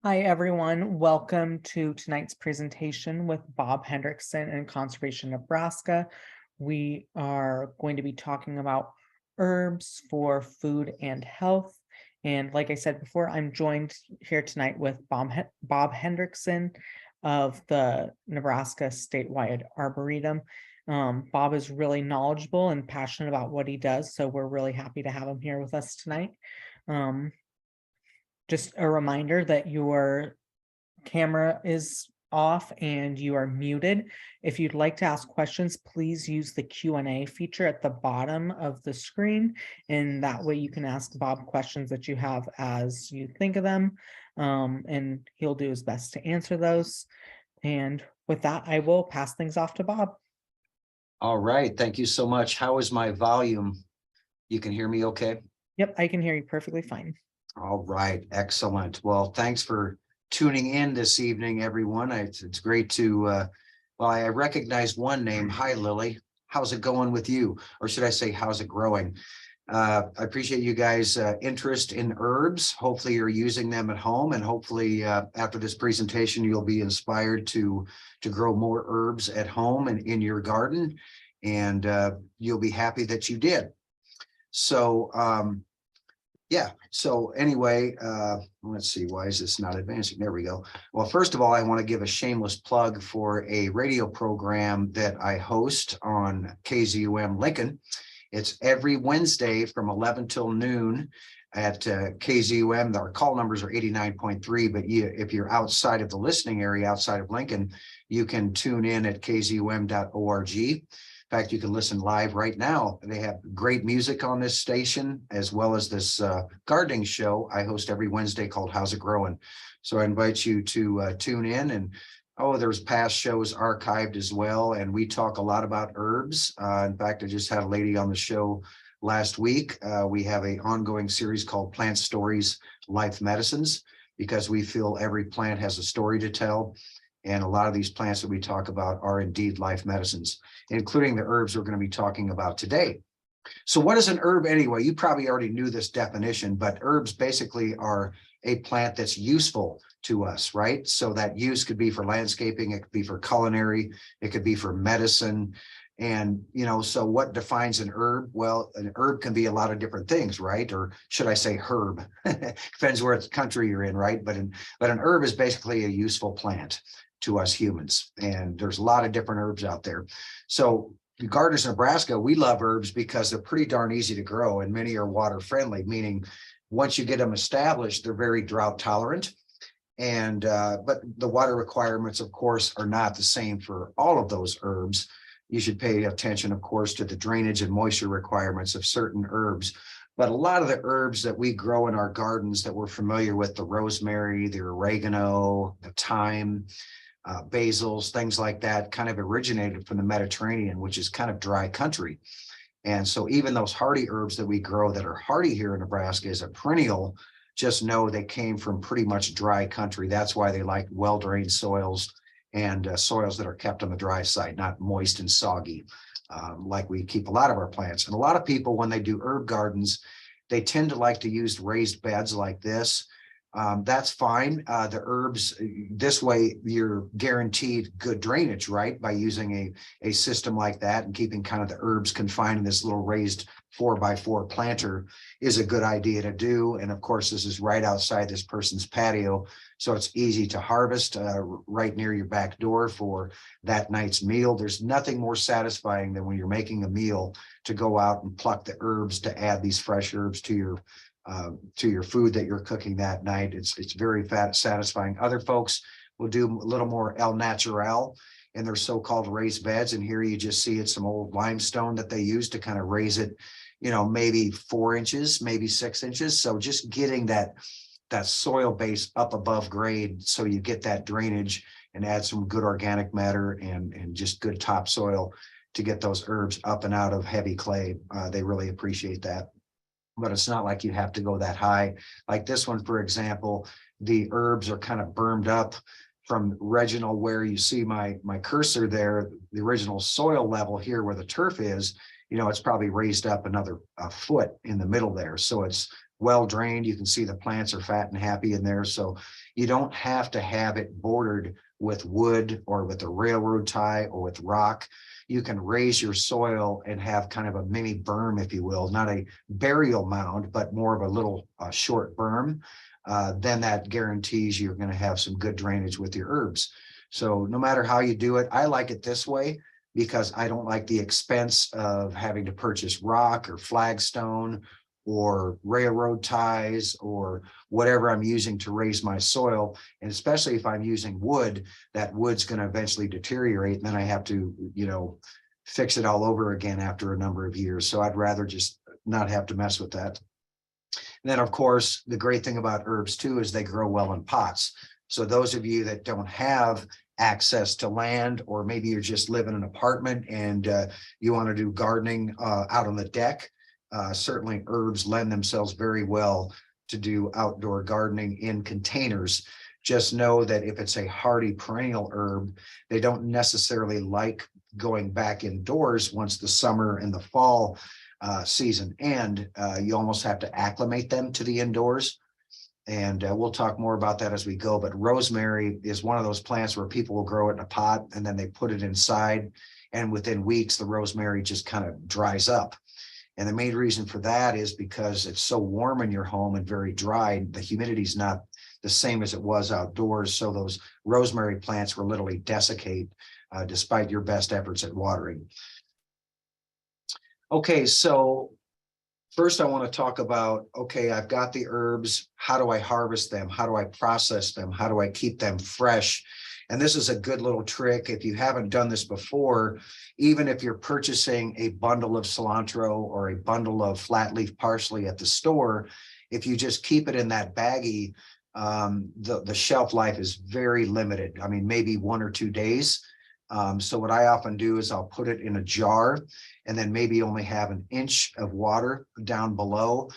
Hi, everyone. Welcome to tonight's presentation with Bob Henrickson and Conservation Nebraska. We are going to be talking about herbs for food and health. And like I said before, I'm joined here tonight with Bob Henrickson of the Nebraska Statewide Arboretum. Bob is really knowledgeable and passionate about what he does, so we're really happy to have him here with us tonight. Just a reminder that your camera is off and you are muted. If you'd like to ask questions, please use the Q&A feature at the bottom of the screen, and that way you can ask Bob questions that you have as you think of them, and he'll do his best to answer those. And with that, I will pass things off to Bob. All right, thank you so much. How is my volume? You can hear me okay? Yep, I can hear you perfectly fine. All right, excellent. Well, thanks for tuning in this evening, everyone. It's great to, well, I recognize one name. Hi, Lily. How's it going with you? Or should I say, how's it growing? I appreciate you guys' interest in herbs. Hopefully you're using them at home, and hopefully after this presentation, you'll be inspired to grow more herbs at home and in your garden, and you'll be happy that you did. So, yeah, so anyway, let's see, why is this not advancing? There we go. Well, first of all, I want to give a shameless plug for a radio program that I host on KZUM Lincoln. It's every Wednesday from 11 till noon at KZUM. Our call numbers are 89.3, but if you're outside of the listening area, outside of Lincoln, you can tune in at kzum.org. In fact, you can listen live right now. They have great music on this station, as well as this gardening show I host every Wednesday called How's It Growing? So I invite you to tune in. And there's past shows archived as well. And we talk a lot about herbs. In fact, I just had a lady on the show last week. We have an ongoing series called Plant Stories, Life Medicines, because we feel every plant has a story to tell. And a lot of these plants that we talk about are indeed life medicines, including the herbs we're going to be talking about today. So what is an herb anyway? You probably already knew this definition, but herbs basically are a plant that's useful to us, right? So that use could be for landscaping, it could be for culinary, it could be for medicine. And, so what defines an herb? Well, an herb can be a lot of different things, right? Or should I say herb? Depends where country you're in, right? But an herb is basically a useful plant to us humans. And there's a lot of different herbs out there. So gardeners in Nebraska, we love herbs because they're pretty darn easy to grow, and many are water friendly, meaning once you get them established, they're very drought tolerant. And but the water requirements, of course, are not the same for all of those herbs. You should pay attention, of course, to the drainage and moisture requirements of certain herbs. But a lot of the herbs that we grow in our gardens that we're familiar with, the rosemary, the oregano, the thyme, basils, things like that, kind of originated from the Mediterranean, which is kind of dry country. And so even those hardy herbs that we grow that are hardy here in Nebraska as a perennial, just know they came from pretty much dry country. That's why they like well-drained soils and soils that are kept on the dry side, not moist and soggy, like we keep a lot of our plants. And a lot of people, when they do herb gardens, they tend to like to use raised beds like this. That's fine. The herbs, this way, you're guaranteed good drainage, right? By using a system like that and keeping kind of the herbs confined in this little raised 4x4 planter is a good idea to do. And of course, this is right outside this person's patio, so it's easy to harvest right near your back door for that night's meal. There's nothing more satisfying than when you're making a meal to go out and pluck the herbs to add these fresh herbs to your food that you're cooking that night. It's very satisfying. Other folks will do a little more el natural in their so-called raised beds, and here you just see it's some old limestone that they use to kind of raise it, maybe 4 inches, maybe 6 inches. So just getting that soil base up above grade, so you get that drainage and add some good organic matter and just good topsoil to get those herbs up and out of heavy clay. They really appreciate that. But it's not like you have to go that high. Like this one, for example, the herbs are kind of burned up from original, where you see my cursor there, the original soil level here where the turf is, it's probably raised up another foot in the middle there. So it's well drained. You can see the plants are fat and happy in there. So you don't have to have it bordered with wood or with a railroad tie or with rock. You can raise your soil and have kind of a mini berm, if you will, not a burial mound, but more of a little short berm. Then that guarantees you're going to have some good drainage with your herbs. So no matter how you do it, I like it this way because I don't like the expense of having to purchase rock or flagstone or railroad ties or whatever I'm using to raise my soil. And especially if I'm using wood, that wood's going to eventually deteriorate. And then I have to, fix it all over again after a number of years. So I'd rather just not have to mess with that. And then, of course, the great thing about herbs too is they grow well in pots. So those of you that don't have access to land, or maybe you're just living in an apartment and you want to do gardening out on the deck, certainly herbs lend themselves very well to do outdoor gardening in containers. Just know that if it's a hardy perennial herb, they don't necessarily like going back indoors once the summer and the fall season end. You almost have to acclimate them to the indoors. And we'll talk more about that as we go. But rosemary is one of those plants where people will grow it in a pot and then they put it inside. And within weeks, the rosemary just kind of dries up. And the main reason for that is because it's so warm in your home and very dry. The humidity is not the same as it was outdoors. So those rosemary plants will literally desiccate despite your best efforts at watering. Okay, so first I want to talk about, okay, I've got the herbs. How do I harvest them? How do I process them? How do I keep them fresh? And this is a good little trick. If you haven't done this before, even if you're purchasing a bundle of cilantro or a bundle of flat leaf parsley at the store, if you just keep it in that baggie, the shelf life is very limited. I mean, maybe 1 or 2 days. So what I often do is I'll put it in a jar and then maybe only have 1 inch of water down below.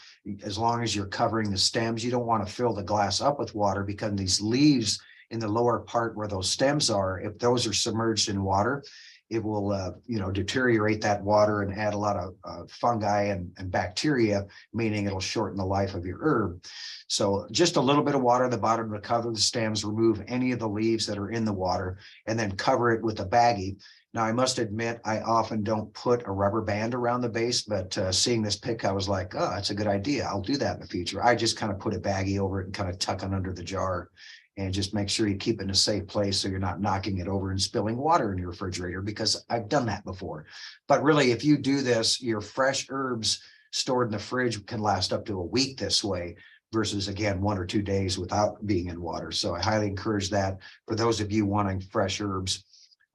As long as you're covering the stems, you don't want to fill the glass up with water because these leaves in the lower part where those stems are, if those are submerged in water, it will deteriorate that water and add a lot of fungi and bacteria, meaning it'll shorten the life of your herb. So just a little bit of water at the bottom to cover the stems, remove any of the leaves that are in the water, and then cover it with a baggie. Now, I must admit, I often don't put a rubber band around the base, but seeing this pick, I was like, oh, that's a good idea. I'll do that in the future. I just kind of put a baggie over it and kind of tuck it under the jar and just make sure you keep it in a safe place so you're not knocking it over and spilling water in your refrigerator, because I've done that before. But really, if you do this, your fresh herbs stored in the fridge can last up to a week this way versus, again, 1 or 2 days without being in water. So I highly encourage that for those of you wanting fresh herbs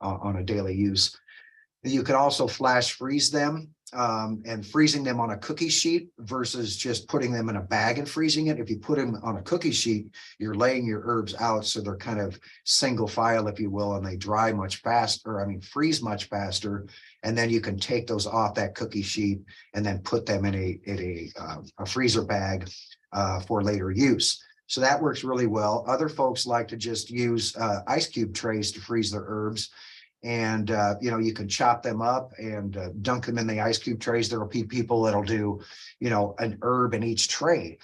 on a daily use. You can also flash freeze them, and freezing them on a cookie sheet versus just putting them in a bag and freezing it. If you put them on a cookie sheet, you're laying your herbs out so they're kind of single file, if you will, and they dry much faster, freeze much faster. And then you can take those off that cookie sheet and then put them in a freezer bag for later use. So that works really well. Other folks like to just use ice cube trays to freeze their herbs. And, you can chop them up and dunk them in the ice cube trays. There will be people that'll do, an herb in each tray.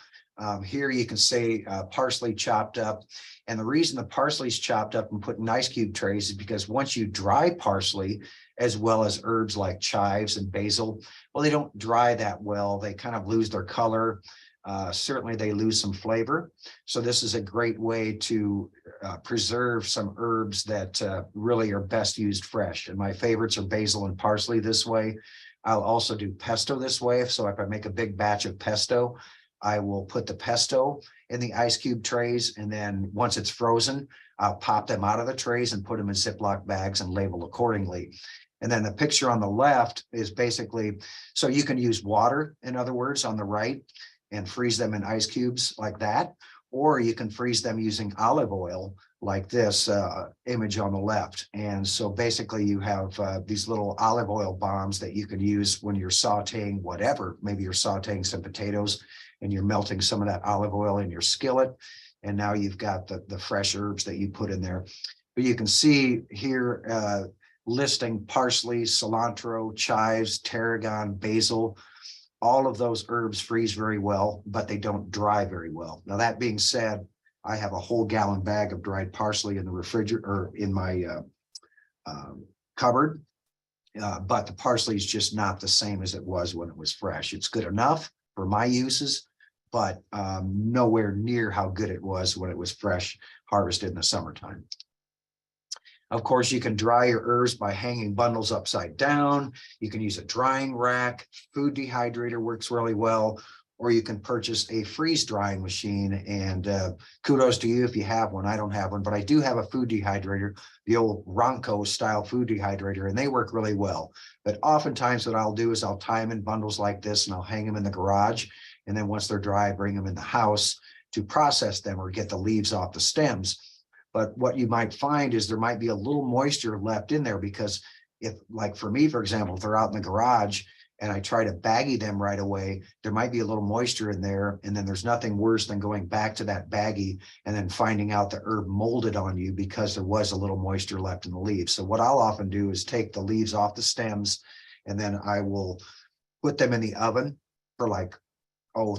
Here you can say parsley chopped up. And the reason the parsley's chopped up and put in ice cube trays is because once you dry parsley, as well as herbs like chives and basil, well, they don't dry that well. They kind of lose their color. Certainly they lose some flavor. So this is a great way to preserve some herbs that really are best used fresh. And my favorites are basil and parsley this way. I'll also do pesto this way. So if I make a big batch of pesto, I will put the pesto in the ice cube trays. And then once it's frozen, I'll pop them out of the trays and put them in Ziploc bags and label accordingly. And then the picture on the left is basically, so you can use water, in other words, on the right, and freeze them in ice cubes like that, or you can freeze them using olive oil like this image on the left. And so basically you have these little olive oil bombs that you can use when you're sauteing whatever. Maybe you're sauteing some potatoes and you're melting some of that olive oil in your skillet. And now you've got the fresh herbs that you put in there. But you can see here listing parsley, cilantro, chives, tarragon, basil, all of those herbs freeze very well, but they don't dry very well. Now, that being said, I have a whole gallon bag of dried parsley in the refrigerator or in my cupboard. But the parsley is just not the same as it was when it was fresh. It's good enough for my uses, but nowhere near how good it was when it was fresh, harvested in the summertime. Of course, you can dry your herbs by hanging bundles upside down. You can use a drying rack. Food dehydrator works really well, or you can purchase a freeze drying machine. And kudos to you if you have one. I don't have one, but I do have a food dehydrator, the old Ronco style food dehydrator, and they work really well. But oftentimes what I'll do is I'll tie them in bundles like this and I'll hang them in the garage. And then once they're dry, I bring them in the house to process them or get the leaves off the stems. But what you might find is there might be a little moisture left in there, because if, like for me, for example, if they're out in the garage and I try to baggie them right away, there might be a little moisture in there. And then there's nothing worse than going back to that baggie and then finding out the herb molded on you because there was a little moisture left in the leaves. So what I'll often do is take the leaves off the stems, and then I will put them in the oven for like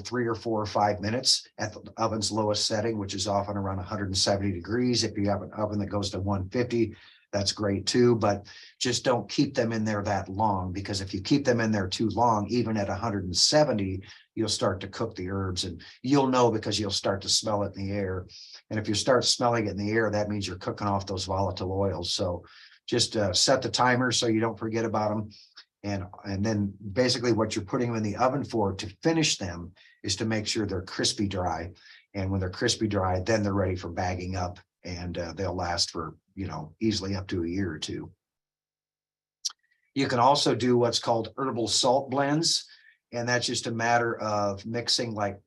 3 or 4 or 5 minutes at the oven's lowest setting, which is often around 170 degrees. If you have an oven that goes to 150, that's great too, but just don't keep them in there that long, because if you keep them in there too long, even at 170, you'll start to cook the herbs, and you'll know because you'll start to smell it in the air. And if you start smelling it in the air, that means you're cooking off those volatile oils. So just set the timer so you don't forget about them. And then basically what you're putting them in the oven for to finish them is to make sure they're crispy dry. And when they're crispy dry, then they're ready for bagging up, and they'll last for, easily up to a year or two. You can also do what's called herbal salt blends. And that's just a matter of mixing, like,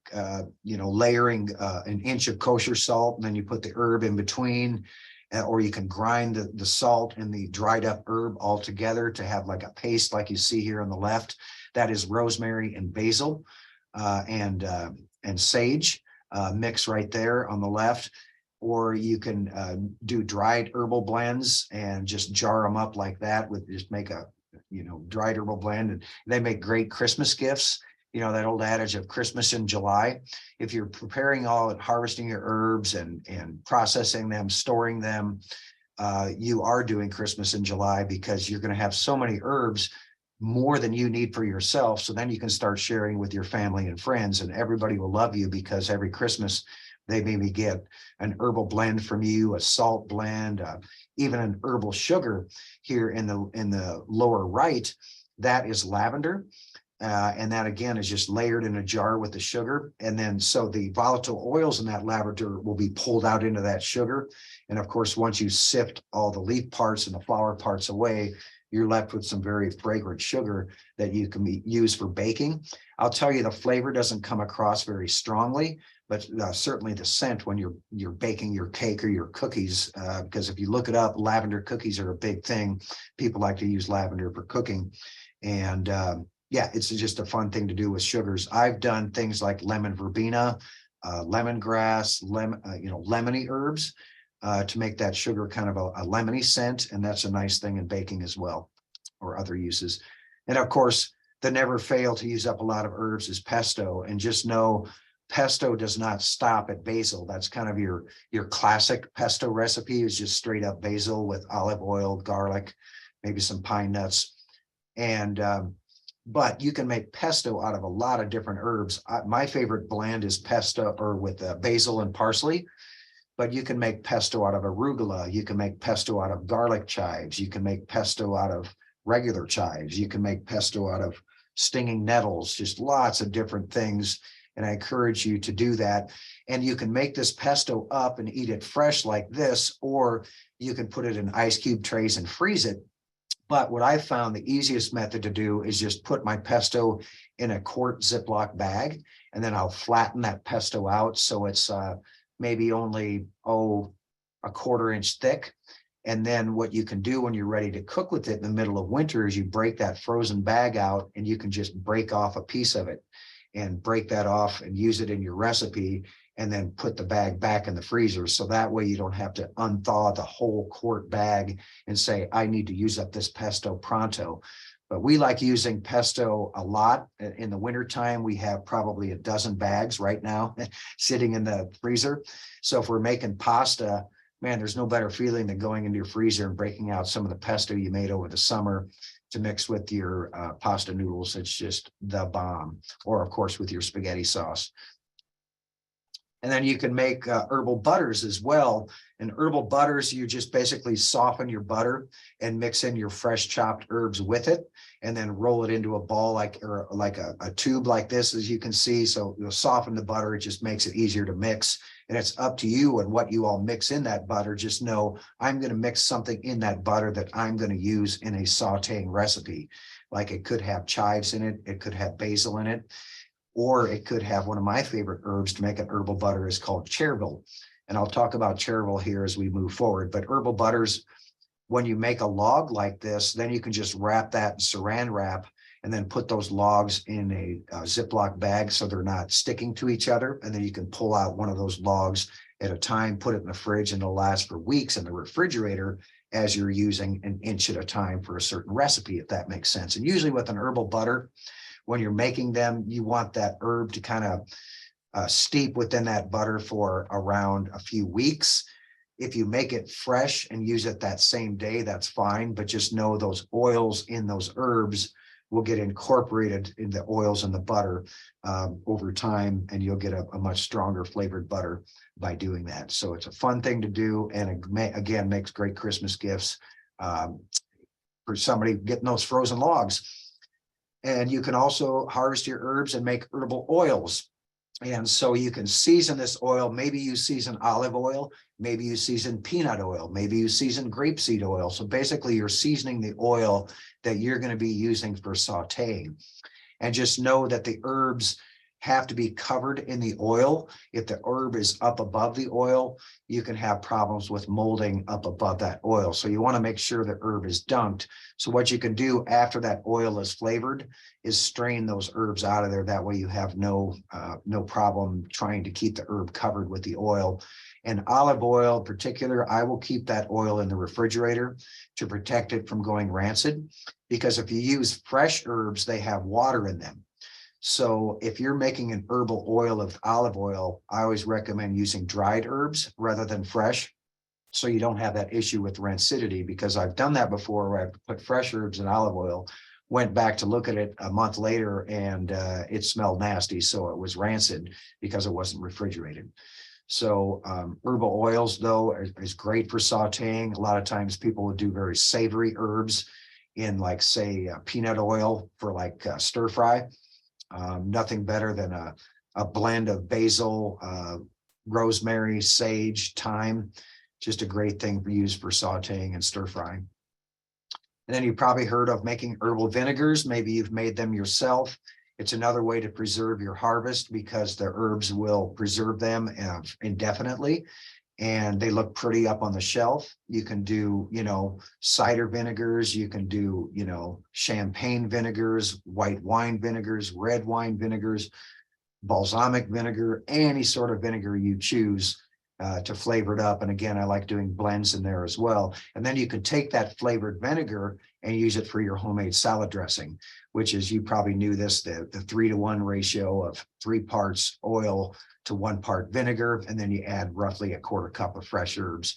layering an inch of kosher salt, and then you put the herb in between. Or you can grind the salt and the dried up herb all together to have like a paste like you see here on the left. That is rosemary and basil and sage mix right there on the left. Or you can do dried herbal blends and just jar them up like that, with just make a dried herbal blend, and they make great Christmas gifts. That old adage of Christmas in July. If you're preparing all and harvesting your herbs and processing them, storing them, you are doing Christmas in July, because you're going to have so many herbs, more than you need for yourself. So then you can start sharing with your family and friends, and everybody will love you, because every Christmas they maybe get an herbal blend from you, a salt blend, even an herbal sugar. Here in the lower right, that is lavender. And that again is just layered in a jar with the sugar. And then so the volatile oils in that lavender will be pulled out into that sugar. And of course, once you sift all the leaf parts and the flower parts away, you're left with some very fragrant sugar that you can use for baking. I'll tell you, the flavor doesn't come across very strongly, but certainly the scent when you're baking your cake or your cookies, because if you look it up, lavender cookies are a big thing. People like to use lavender for cooking. And yeah, it's just a fun thing to do with sugars. I've done things like lemon verbena, lemongrass, lemony herbs to make that sugar kind of a lemony scent. And that's a nice thing in baking as well, or other uses. And of course, the never fail to use up a lot of herbs is pesto. And just know, pesto does not stop at basil. That's kind of your classic pesto recipe, is just straight up basil with olive oil, garlic, maybe some pine nuts. And but you can make pesto out of a lot of different herbs. My favorite blend is pesto or with basil and parsley, but you can make pesto out of arugula. You can make pesto out of garlic chives. You can make pesto out of regular chives. You can make pesto out of stinging nettles, just lots of different things. And I encourage you to do that. And you can make this pesto up and eat it fresh like this, or you can put it in ice cube trays and freeze it. But what I found the easiest method to do is just put my pesto in a quart Ziploc bag, and then I'll flatten that pesto out so it's maybe only a quarter inch thick. And then what you can do when you're ready to cook with it in the middle of winter is you break that frozen bag out, and you can just break off a piece of it and break that off and use it in your recipe, and then put the bag back in the freezer. So that way you don't have to unthaw the whole quart bag and say, I need to use up this pesto pronto. But we like using pesto a lot. In the wintertime, we have probably a dozen bags right now sitting in the freezer. So if we're making pasta, man, there's no better feeling than going into your freezer and breaking out some of the pesto you made over the summer to mix with your pasta noodles. It's just the bomb. Or of course, with your spaghetti sauce. And then you can make herbal butters as well. And herbal butters, you just basically soften your butter and mix in your fresh chopped herbs with it, and then roll it into a ball like a tube like this, as you can see. So you'll soften the butter. It just makes it easier to mix. And it's up to you and what you all mix in that butter. Just know I'm going to mix something in that butter that I'm going to use in a sauteing recipe. Like it could have chives in it. It could have basil in it. Or it could have one of my favorite herbs to make an herbal butter is called chervil. And I'll talk about chervil here as we move forward. But herbal butters, when you make a log like this, then you can just wrap that in saran wrap and then put those logs in a Ziploc bag so they're not sticking to each other. And then you can pull out one of those logs at a time, put it in the fridge, and it'll last for weeks in the refrigerator as you're using an inch at a time for a certain recipe, if that makes sense. And usually with an herbal butter, when you're making them, you want that herb to kind of steep within that butter for around a few weeks. If you make it fresh and use it that same day, that's fine. But just know those oils in those herbs will get incorporated in the oils in the butter over time, and you'll get a much stronger flavored butter by doing that. So it's a fun thing to do. And again, makes great Christmas gifts for somebody getting those frozen logs. And you can also harvest your herbs and make herbal oils. And so you can season this oil. Maybe you season olive oil, maybe you season peanut oil, maybe you season grapeseed oil. So basically you're seasoning the oil that you're going to be using for sauteing. And just know that the herbs have to be covered in the oil. If the herb is up above the oil, you can have problems with molding up above that oil. So you want to make sure the herb is dunked. So what you can do after that oil is flavored is strain those herbs out of there. That way you have no problem trying to keep the herb covered with the oil. And olive oil in particular, I will keep that oil in the refrigerator to protect it from going rancid, because if you use fresh herbs, they have water in them. So if you're making an herbal oil of olive oil, I always recommend using dried herbs rather than fresh, so you don't have that issue with rancidity, because I've done that before where I put fresh herbs in olive oil, went back to look at it a month later, and it smelled nasty. So it was rancid because it wasn't refrigerated. So herbal oils, though, is great for sauteing. A lot of times people would do very savory herbs in, like, say, peanut oil for like stir fry. Nothing better than a blend of basil, rosemary, sage, thyme. Just a great thing for use for sauteing and stir frying. And then you probably heard of making herbal vinegars. Maybe you've made them yourself. It's another way to preserve your harvest, because the herbs will preserve them indefinitely, and they look pretty up on the shelf. You can do, cider vinegars. You can do, champagne vinegars, white wine vinegars, red wine vinegars, balsamic vinegar, any sort of vinegar you choose to flavor it up. And again, I like doing blends in there as well. And then you can take that flavored vinegar and use it for your homemade salad dressing, which is, you probably knew this, the 3-to-1 ratio of 3 parts oil to 1 part vinegar. And then you add roughly a 1/4 cup of fresh herbs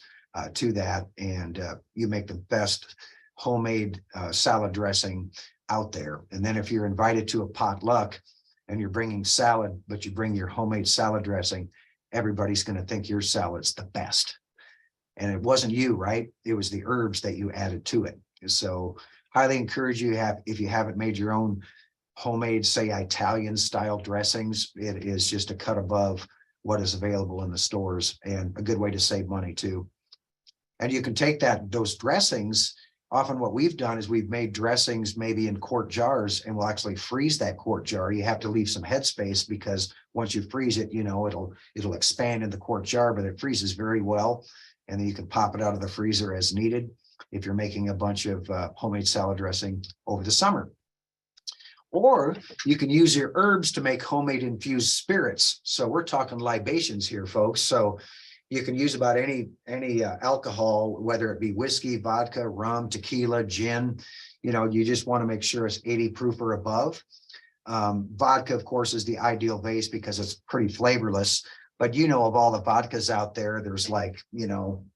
to that. And you make the best homemade salad dressing out there. And then if you're invited to a potluck and you're bringing salad, but you bring your homemade salad dressing, everybody's going to think your salad's the best. And it wasn't you, right? It was the herbs that you added to it. So highly encourage you, if you haven't made your own homemade, say, Italian style dressings, it is just a cut above what is available in the stores, and a good way to save money too. And you can take those dressings. Often what we've done is we've made dressings maybe in quart jars, and we'll actually freeze that quart jar. You have to leave some headspace, because once you freeze it, it'll expand in the quart jar, but it freezes very well. And then you can pop it out of the freezer as needed if you're making a bunch of homemade salad dressing over the summer. Or you can use your herbs to make homemade infused spirits. So we're talking libations here, folks. So You can use about any alcohol, whether it be whiskey, vodka, rum, tequila, gin. You just want to make sure it's 80 proof or above. Vodka, of course, is the ideal base because it's pretty flavorless. But of all the vodkas out there, there's like,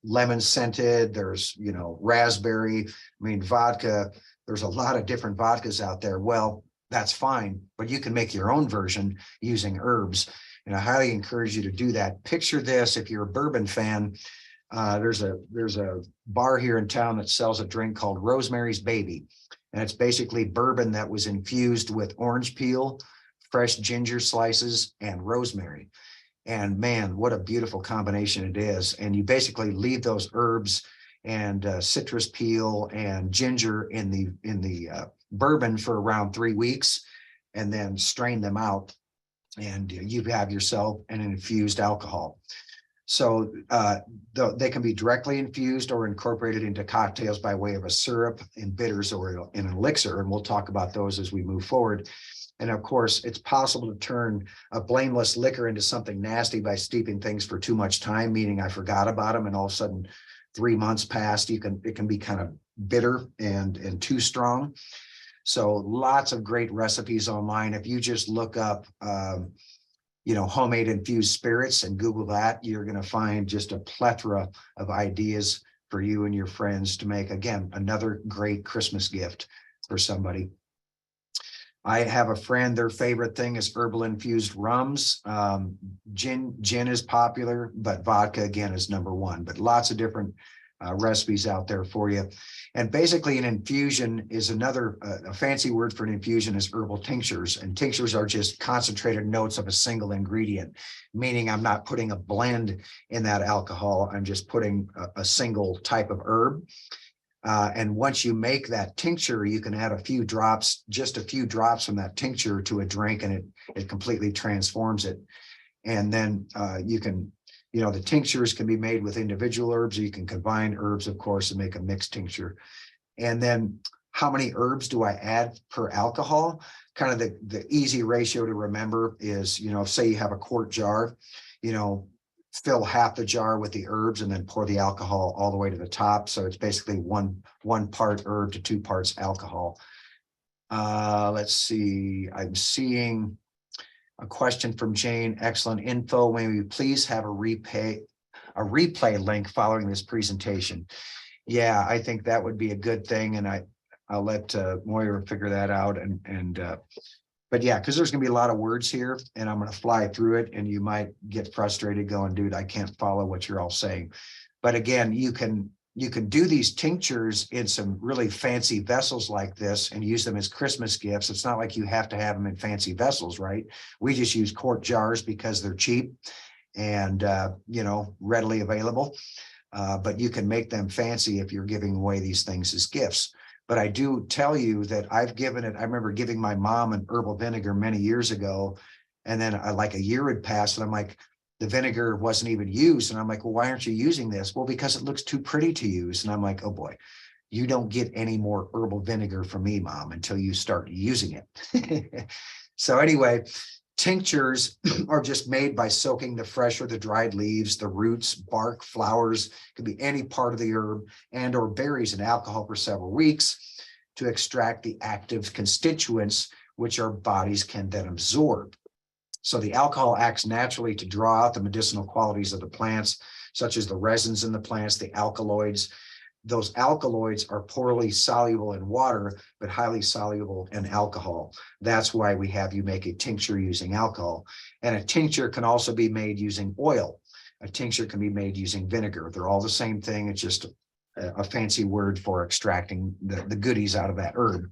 lemon scented, there's, raspberry. Vodka, there's a lot of different vodkas out there. Well, that's fine, but you can make your own version using herbs. And I highly encourage you to do that. Picture this: if you're a bourbon fan, there's a bar here in town that sells a drink called Rosemary's Baby. And it's basically bourbon that was infused with orange peel, fresh ginger slices, and rosemary. And man, what a beautiful combination it is. And you basically leave those herbs and citrus peel and ginger in the bourbon for around 3 weeks, and then strain them out, and you have yourself an infused alcohol. So they can be directly infused or incorporated into cocktails by way of a syrup, in bitters, or in an elixir. And we'll talk about those as we move forward. And of course, it's possible to turn a blameless liquor into something nasty by steeping things for too much time, meaning I forgot about them, and all of a sudden 3 months passed. It can be kind of bitter and too strong. So lots of great recipes online. If you just look up homemade infused spirits and Google that, you're going to find just a plethora of ideas for you and your friends to make, again, another great Christmas gift for somebody. I have a friend, their favorite thing is herbal infused rums. Gin is popular, but vodka, again, is number one. But lots of different recipes out there for you. And basically an infusion is a fancy word for an infusion is herbal tinctures. And tinctures are just concentrated notes of a single ingredient, meaning I'm not putting a blend in that alcohol. I'm just putting a single type of herb. And once you make that tincture, you can add just a few drops from that tincture to a drink, and it completely transforms it. And then you can, the tinctures can be made with individual herbs. You can combine herbs, of course, and make a mixed tincture. And then how many herbs do I add per alcohol? Kind of the easy ratio to remember is, say you have a quart jar, fill half the jar with the herbs and then pour the alcohol all the way to the top. So it's basically one part herb to 2 parts alcohol. Let's see. I'm seeing a question from Jane. Excellent info. May we please have a replay link following this presentation? Yeah, I think that would be a good thing. And I'll let Moira figure that out. But yeah, because there's going to be a lot of words here and I'm going to fly through it, and you might get frustrated going, dude, I can't follow what you're all saying. But again, you can do these tinctures in some really fancy vessels like this and use them as Christmas gifts. It's not like you have to have them in fancy vessels, right? We just use quart jars because they're cheap and, readily available. But you can make them fancy if you're giving away these things as gifts. But I do tell you that I've given it. I remember giving my mom an herbal vinegar many years ago. And then like a year had passed and I'm like, the vinegar wasn't even used. And I'm like, well, why aren't you using this? Well, because it looks too pretty to use. And I'm like, oh boy, you don't get any more herbal vinegar from me, Mom, until you start using it. So anyway, tinctures are just made by soaking the fresh or the dried leaves, the roots, bark, flowers, could be any part of the herb and or berries in alcohol for several weeks to extract the active constituents, which our bodies can then absorb. So the alcohol acts naturally to draw out the medicinal qualities of the plants, such as the resins in the plants, the alkaloids. Those alkaloids are poorly soluble in water, but highly soluble in alcohol. That's why we have you make a tincture using alcohol. And a tincture can also be made using oil. A tincture can be made using vinegar. They're all the same thing. It's just a fancy word for extracting the goodies out of that herb.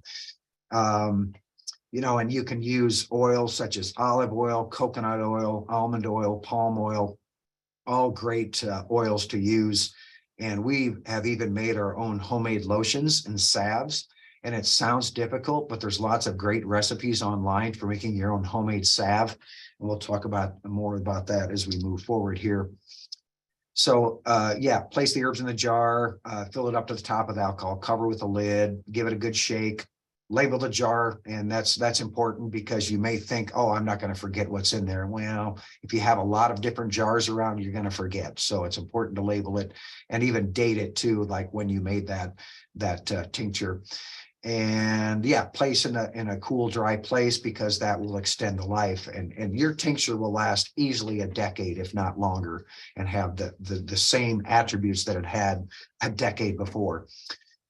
And you can use oils such as olive oil, coconut oil, almond oil, palm oil, all great oils to use. And we have even made our own homemade lotions and salves. And it sounds difficult, but there's lots of great recipes online for making your own homemade salve. And we'll talk more about that as we move forward here. So place the herbs in the jar, fill it up to the top with alcohol, cover with a lid, give it a good shake, label the jar, and that's important because you may think, oh, I'm not going to forget what's in there. Well, if you have a lot of different jars around, you're going to forget. So it's important to label it and even date it too, like when you made that tincture. And yeah, place in a cool, dry place, because that will extend the life, and your tincture will last easily a decade, if not longer, and have the same attributes that it had a decade before.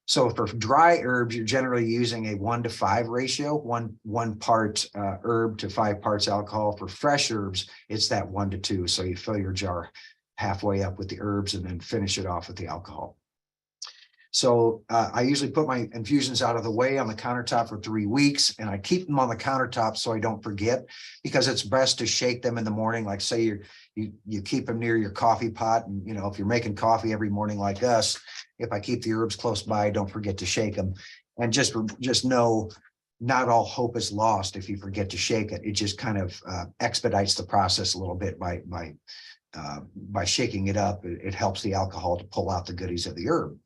So for dry herbs, you're generally using a 1-to-5 ratio, one part herb to 5 parts alcohol. For fresh herbs, it's that 1-to-2. So you fill your jar halfway up with the herbs and then finish it off with the alcohol. So I usually put my infusions out of the way on the countertop for 3 weeks, and I keep them on the countertop so I don't forget, because it's best to shake them in the morning. Like say you keep them near your coffee pot, and if you're making coffee every morning like us, if I keep the herbs close by, don't forget to shake them. And just know, not all hope is lost if you forget to shake it. It just kind of expedites the process a little bit by shaking it up. It helps the alcohol to pull out the goodies of the herb.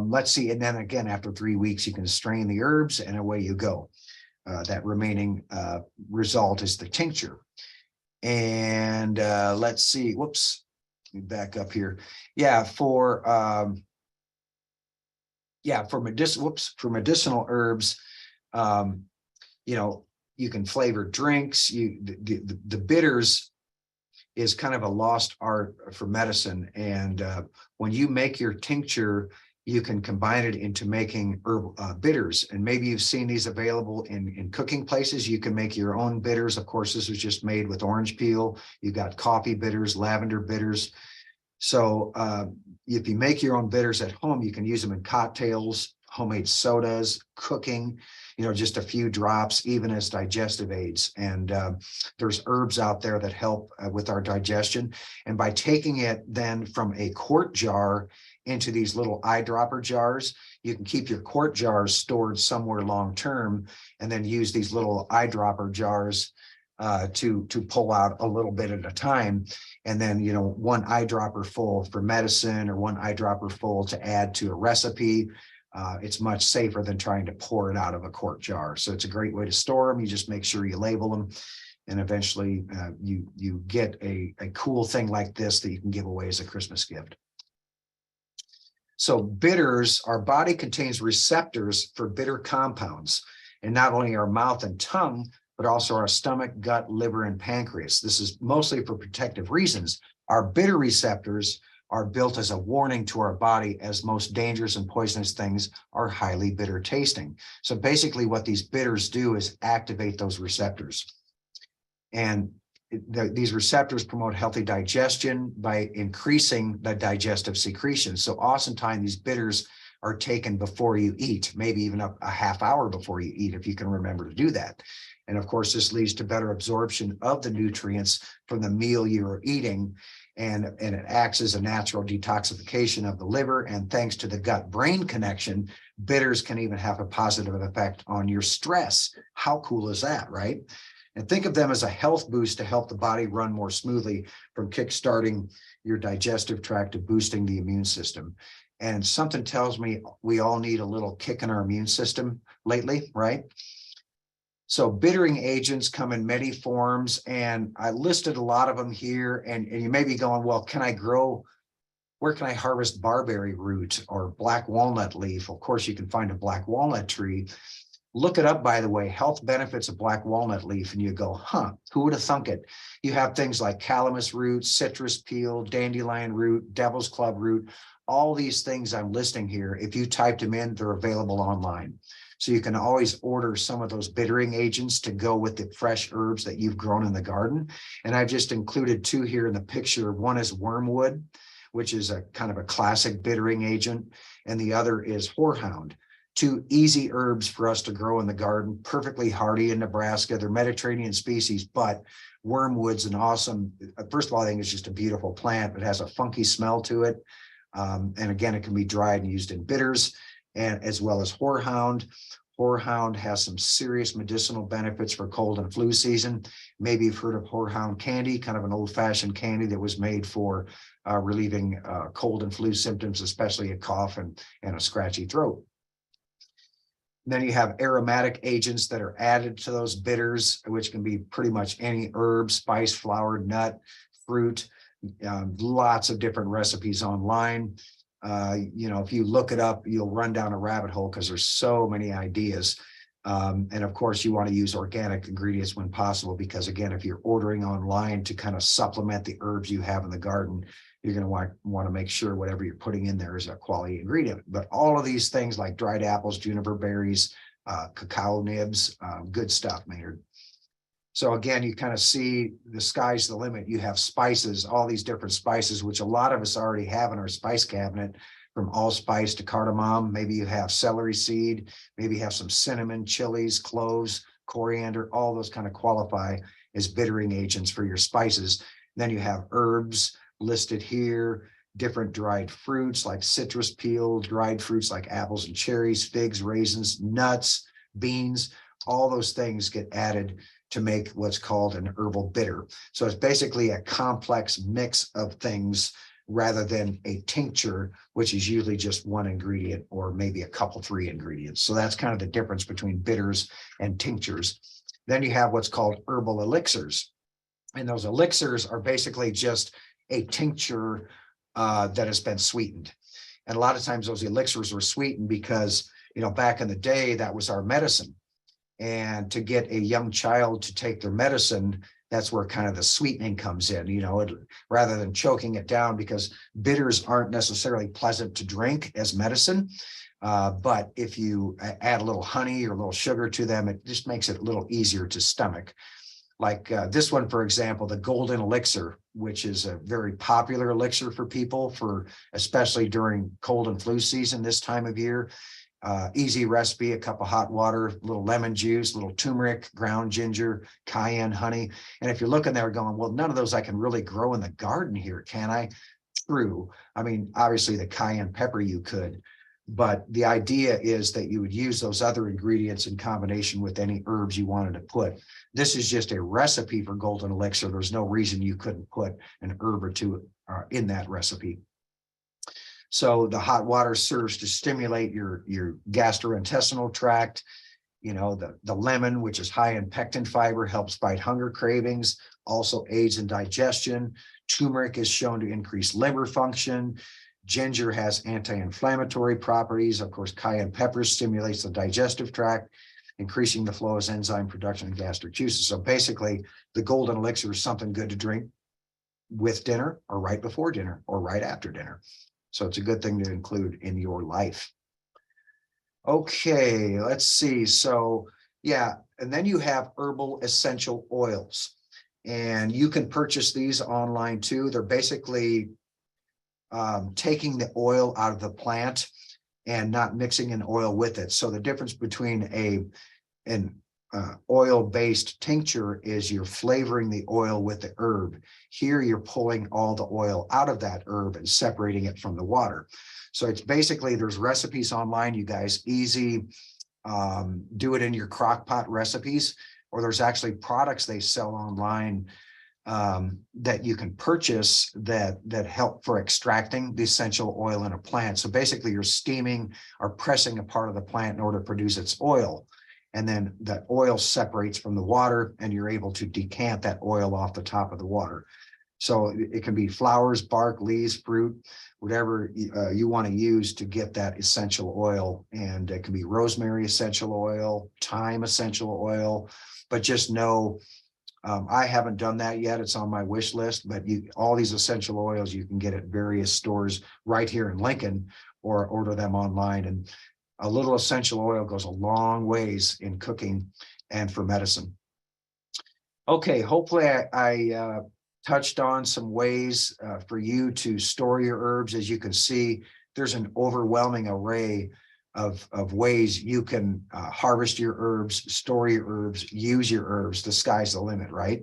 Let's see. And then again, after 3 weeks, you can strain the herbs and away you go. That remaining result is the tincture. And let's see. Whoops. Let me back up here. Yeah, for medicinal herbs, you can flavor drinks. The bitters is kind of a lost art for medicine. And when you make your tincture, you can combine it into making herb bitters. And maybe you've seen these available in cooking places. You can make your own bitters. Of course, this is just made with orange peel. You got coffee bitters, lavender bitters. So if you make your own bitters at home, you can use them in cocktails, homemade sodas, cooking, just a few drops, even as digestive aids. And there's herbs out there that help with our digestion. And by taking it then from a quart jar into these little eyedropper jars, you can keep your quart jars stored somewhere long term, and then use these little eyedropper jars to pull out a little bit at a time. And then, one eyedropper full for medicine, or one eyedropper full to add to a recipe. It's much safer than trying to pour it out of a quart jar. So it's a great way to store them. You just make sure you label them, and eventually you get a cool thing like this that you can give away as a Christmas gift. So bitters, our body contains receptors for bitter compounds, and not only our mouth and tongue, but also our stomach, gut, liver, and pancreas. This is mostly for protective reasons. Our bitter receptors are built as a warning to our body, as most dangerous and poisonous things are highly bitter tasting. So basically what these bitters do is activate those receptors. And these receptors promote healthy digestion by increasing the digestive secretion. So oftentimes these bitters are taken before you eat, maybe even a half hour before you eat, if you can remember to do that. And of course, this leads to better absorption of the nutrients from the meal you are eating. And it acts as a natural detoxification of the liver. And thanks to the gut-brain connection, bitters can even have a positive effect on your stress. How cool is that, right? And think of them as a health boost to help the body run more smoothly, from kickstarting your digestive tract to boosting the immune system. And something tells me we all need a little kick in our immune system lately, right? So bittering agents come in many forms, and I listed a lot of them here. And you may be going, well, where can I harvest barberry root or black walnut leaf? Of course, you can find a black walnut tree. Look it up, by the way, health benefits of black walnut leaf, and you go, who would have thunk it? You have things like calamus root, citrus peel, dandelion root, devil's club root, all these things I'm listing here. If you typed them in, they're available online. So you can always order some of those bittering agents to go with the fresh herbs that you've grown in the garden. And I've just included 2 here in the picture. One is wormwood, which is a kind of a classic bittering agent, and the other is horehound. 2 easy herbs for us to grow in the garden, perfectly hardy in Nebraska. They're Mediterranean species, but wormwood's an awesome, first of all, I think it's just a beautiful plant. It has a funky smell to it. And again, it can be dried and used in bitters, and as well as horehound. Horehound has some serious medicinal benefits for cold and flu season. Maybe you've heard of horehound candy, kind of an old-fashioned candy that was made for relieving cold and flu symptoms, especially a cough and a scratchy throat. Then you have aromatic agents that are added to those bitters, which can be pretty much any herb, spice, flower, nut, fruit. Lots of different recipes online. If you look it up, you'll run down a rabbit hole because there's so many ideas. And of course, you want to use organic ingredients when possible, because again, if you're ordering online to kind of supplement the herbs you have in the garden, you're going to want to make sure whatever you're putting in there is a quality ingredient. But all of these things like dried apples, juniper berries, cacao nibs, good stuff, Maynard. So again, you kind of see the sky's the limit. You have spices, all these different spices, which a lot of us already have in our spice cabinet, from allspice to cardamom. Maybe you have celery seed, maybe you have some cinnamon, chilies, cloves, coriander, all those kind of qualify as bittering agents for your spices. Then you have herbs listed here, different dried fruits like citrus peel, dried fruits like apples and cherries, figs, raisins, nuts, beans, all those things get added to make what's called an herbal bitter. So it's basically a complex mix of things rather than a tincture, which is usually just one ingredient or maybe a couple, 3 ingredients. So that's kind of the difference between bitters and tinctures. Then you have what's called herbal elixirs. And those elixirs are basically just a tincture that has been sweetened. And a lot of times those elixirs were sweetened because, back in the day, that was our medicine. And to get a young child to take their medicine, that's where kind of the sweetening comes in, rather than choking it down, because bitters aren't necessarily pleasant to drink as medicine. But if you add a little honey or a little sugar to them, it just makes it a little easier to stomach. Like this one, for example, the golden elixir, which is a very popular elixir for people, especially during cold and flu season this time of year. Easy recipe: a cup of hot water, a little lemon juice, a little turmeric, ground ginger, cayenne, honey. And if you're looking there going, well, none of those I can really grow in the garden here, can I? True. I mean, obviously the cayenne pepper you could, but the idea is that you would use those other ingredients in combination with any herbs you wanted to put. This is just a recipe for golden elixir. There's no reason you couldn't put an herb or two in that recipe. So the hot water serves to stimulate your gastrointestinal tract. The lemon, which is high in pectin fiber, helps fight hunger cravings, also aids in digestion. Turmeric is shown to increase liver function. Ginger has anti-inflammatory properties. Of course, cayenne pepper stimulates the digestive tract, increasing the flow of enzyme production and gastric juices. So basically, the golden elixir is something good to drink with dinner, or right before dinner, or right after dinner. So it's a good thing to include in your life. Okay, let's see. So yeah, and then you have herbal essential oils, and you can purchase these online too. They're basically taking the oil out of the plant and not mixing an oil with it. So the difference between an oil-based tincture is you're flavoring the oil with the herb. Here you're pulling all the oil out of that herb and separating it from the water. So it's basically, there's recipes online, you guys, easy, do it in your crock pot recipes, or there's actually products they sell online that you can purchase that help for extracting the essential oil in a plant. So basically you're steaming or pressing a part of the plant in order to produce its oil. And then that oil separates from the water and you're able to decant that oil off the top of the water. So it can be flowers, bark, leaves, fruit, whatever you want to use to get that essential oil. And it can be rosemary essential oil, thyme essential oil, but just know, I haven't done that yet. It's on my wish list, but all these essential oils you can get at various stores right here in Lincoln, or order them online. And a little essential oil goes a long ways in cooking and for medicine. Okay, hopefully I touched on some ways for you to store your herbs. As you can see, there's an overwhelming array of ways you can harvest your herbs, store your herbs, use your herbs. The sky's the limit, right?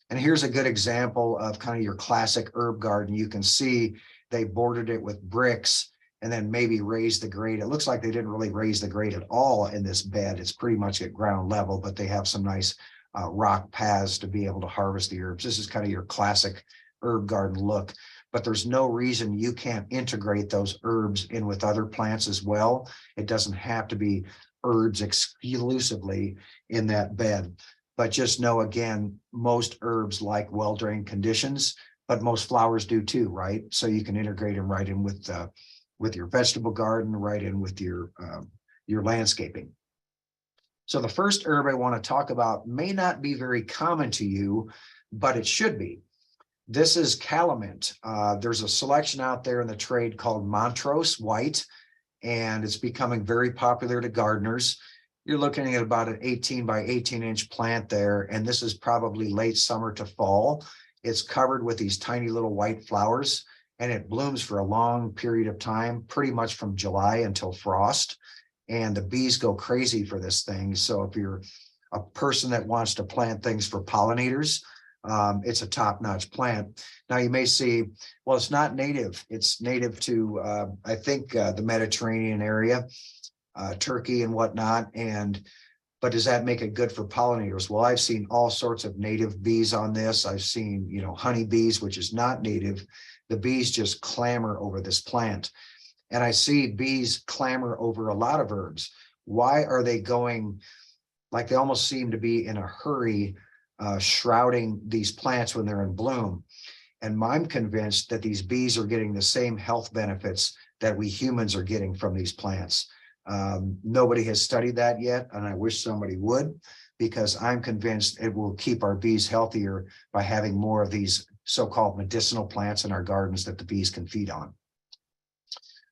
And here's a good example of kind of your classic herb garden. You can see they bordered it with bricks and then maybe raised the grade. It looks like they didn't really raise the grade at all in this bed. It's pretty much at ground level, but they have some nice rock paths to be able to harvest the herbs. This is kind of your classic herb garden look, but there's no reason you can't integrate those herbs in with other plants as well. It doesn't have to be herbs exclusively in that bed. But just know, again, most herbs like well-drained conditions, but most flowers do too, right? So you can integrate them right in with your vegetable garden, right in with your landscaping. So the first herb I want to talk about may not be very common to you, but it should be. This is calamint. There's a selection out there in the trade called Montrose White, and it's becoming very popular to gardeners. You're looking at about an 18 by 18 inch plant there, and this is probably late summer to fall. It's covered with these tiny little white flowers, and it blooms for a long period of time, pretty much from July until frost. And the bees go crazy for this thing. So if you're a person that wants to plant things for pollinators, it's a top-notch plant. Now you may see, well, it's not native. It's native to, I think, the Mediterranean area, Turkey and whatnot. But does that make it good for pollinators? Well, I've seen all sorts of native bees on this. I've seen, honey bees, which is not native. The bees just clamor over this plant. And I see bees clamor over a lot of herbs. Why are they going, like they almost seem to be in a hurry, shrouding these plants when they're in bloom? And I'm convinced that these bees are getting the same health benefits that we humans are getting from these plants. Nobody has studied that yet, and I wish somebody would, because I'm convinced it will keep our bees healthier by having more of these so-called medicinal plants in our gardens that the bees can feed on.